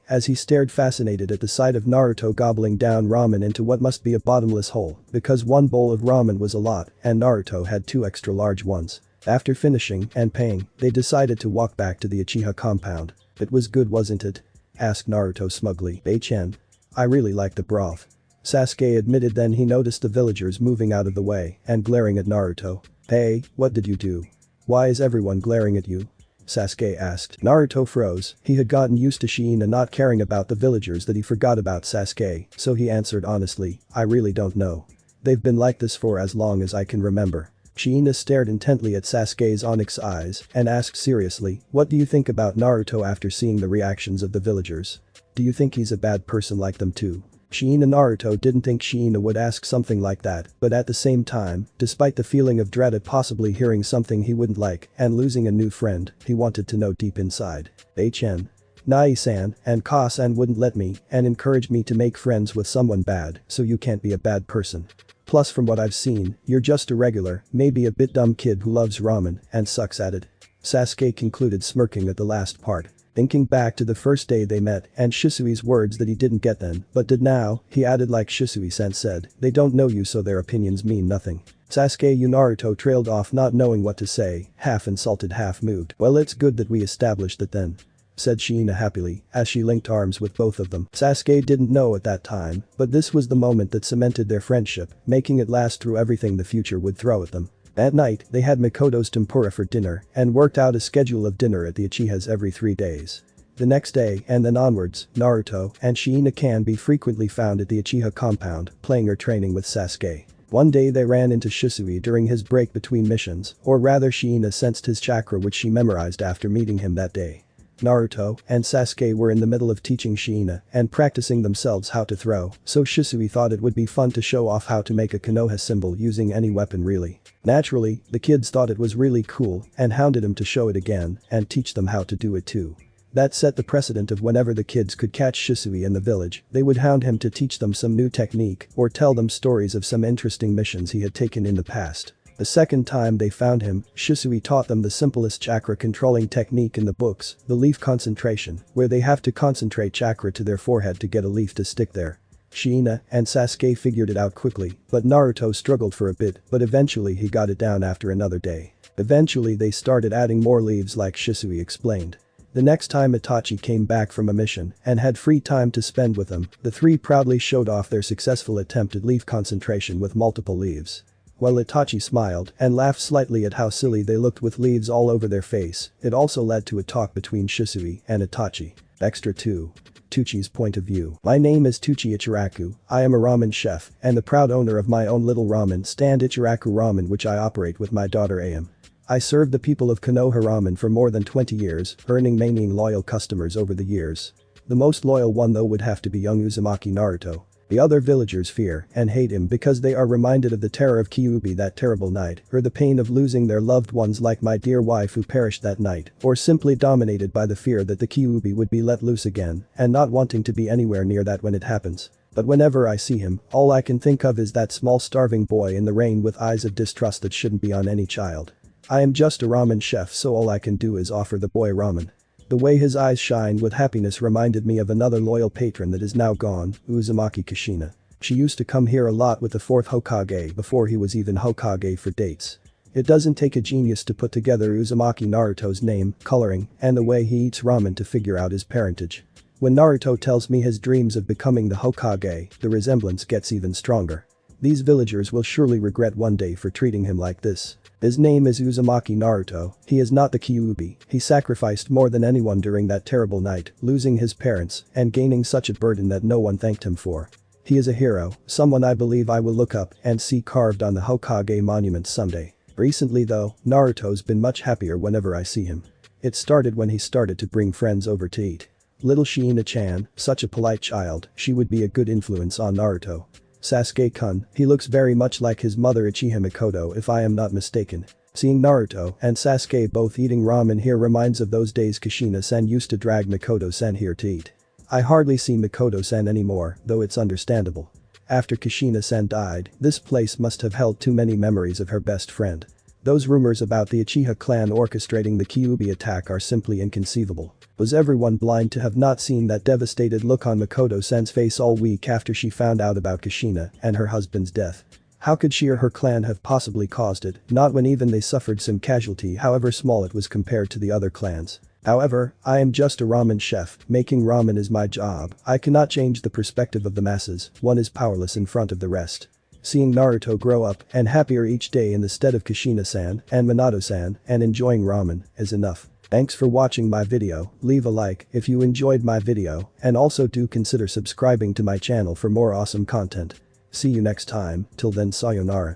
as he stared fascinated at the sight of Naruto gobbling down ramen into what must be a bottomless hole because one bowl of ramen was a lot and Naruto had 2 extra large ones. After finishing and paying, they decided to walk back to the Uchiha compound. It was good, wasn't it? Asked Naruto smugly. Bei-chen. I really like the broth. Sasuke admitted. Then he noticed the villagers moving out of the way and glaring at Naruto. Hey, what did you do? Why is everyone glaring at you? Sasuke asked. Naruto froze, he had gotten used to Shiina not caring about the villagers that he forgot about Sasuke, so he answered honestly, I really don't know. They've been like this for as long as I can remember. Shiina stared intently at Sasuke's onyx eyes and asked seriously, what do you think about Naruto after seeing the reactions of the villagers? Do you think he's a bad person like them too? Naruto didn't think Shiina would ask something like that, but at the same time, despite the feeling of dread at possibly hearing something he wouldn't like and losing a new friend, he wanted to know deep inside. Bei-chen. Nai-san and Ka-san wouldn't let me and encourage me to make friends with someone bad, so you can't be a bad person. Plus from what I've seen, you're just a regular, maybe a bit dumb kid who loves ramen and sucks at it. Sasuke concluded, smirking at the last part. Thinking back to the first day they met and Shisui's words that he didn't get then but did now, he added like Shisui-san said, they don't know you so their opinions mean nothing. Sasuke Naruto trailed off not knowing what to say, half insulted half moved. Well, it's good that we established it then. Said Shiina happily as she linked arms with both of them. Sasuke didn't know at that time, but this was the moment that cemented their friendship, making it last through everything the future would throw at them. That night, they had Mikoto's tempura for dinner and worked out a schedule of dinner at the Uchihas every 3 days. The next day and then onwards, Naruto and Shiina can be frequently found at the Uchiha compound, playing or training with Sasuke. One day they ran into Shisui during his break between missions, or rather Shiina sensed his chakra which she memorized after meeting him that day. Naruto and Sasuke were in the middle of teaching Shiina and practicing themselves how to throw, so Shisui thought it would be fun to show off how to make a Konoha symbol using any weapon really. Naturally, the kids thought it was really cool and hounded him to show it again and teach them how to do it too. That set the precedent of whenever the kids could catch Shisui in the village, they would hound him to teach them some new technique or tell them stories of some interesting missions he had taken in the past. The second time they found him, Shisui taught them the simplest chakra controlling technique in the books, the leaf concentration, where they have to concentrate chakra to their forehead to get a leaf to stick there. Shiina and Sasuke figured it out quickly, but Naruto struggled for a bit, but eventually he got it down after another day. Eventually they started adding more leaves like Shisui explained. The next time Itachi came back from a mission and had free time to spend with him, the 3 proudly showed off their successful attempt at leaf concentration with multiple leaves. While Itachi smiled and laughed slightly at how silly they looked with leaves all over their face, it also led to a talk between Shisui and Itachi. Extra 2. Tuchi's point of view. My name is Tuchi Ichiraku, I am a ramen chef and the proud owner of my own little ramen stand Ichiraku Ramen which I operate with my daughter Ayam. I served the people of Konoha Ramen for more than 20 years, earning many loyal customers over the years. The most loyal one though would have to be young Uzumaki Naruto. The other villagers fear and hate him because they are reminded of the terror of Kyuubi that terrible night, or the pain of losing their loved ones like my dear wife who perished that night, or simply dominated by the fear that the Kyuubi would be let loose again and not wanting to be anywhere near that when it happens. But whenever I see him, all I can think of is that small starving boy in the rain with eyes of distrust that shouldn't be on any child. I am just a ramen chef so all I can do is offer the boy ramen. The way his eyes shined with happiness reminded me of another loyal patron that is now gone, Uzumaki Kushina. She used to come here a lot with the 4th Hokage before he was even Hokage for dates. It doesn't take a genius to put together Uzumaki Naruto's name, coloring, and the way he eats ramen to figure out his parentage. When Naruto tells me his dreams of becoming the Hokage, the resemblance gets even stronger. These villagers will surely regret one day for treating him like this. His name is Uzumaki Naruto, he is not the Kyuubi, he sacrificed more than anyone during that terrible night, losing his parents and gaining such a burden that no one thanked him for. He is a hero, someone I believe I will look up and see carved on the Hokage monument someday. Recently though, Naruto's been much happier whenever I see him. It started when he started to bring friends over to eat. Little Shiina-chan, such a polite child, she would be a good influence on Naruto. Sasuke-kun, he looks very much like his mother Uchiha Mikoto if I am not mistaken. Seeing Naruto and Sasuke both eating ramen here reminds of those days Kushina-san used to drag Mikoto-san here to eat. I hardly see Mikoto-san anymore, though it's understandable. After Kushina-san died, this place must have held too many memories of her best friend. Those rumors about the Uchiha clan orchestrating the Kyuubi attack are simply inconceivable. Was everyone blind to have not seen that devastated look on Mikoto-san's face all week after she found out about Kushina and her husband's death? How could she or her clan have possibly caused it, not when even they suffered some casualty however small it was compared to the other clans? However, I am just a ramen chef, making ramen is my job, I cannot change the perspective of the masses, one is powerless in front of the rest. Seeing Naruto grow up and happier each day in the stead of Kushina-san and Minato-san and enjoying ramen is enough. Thanks for watching my video, leave a like if you enjoyed my video and also do consider subscribing to my channel for more awesome content. See you next time, till then sayonara.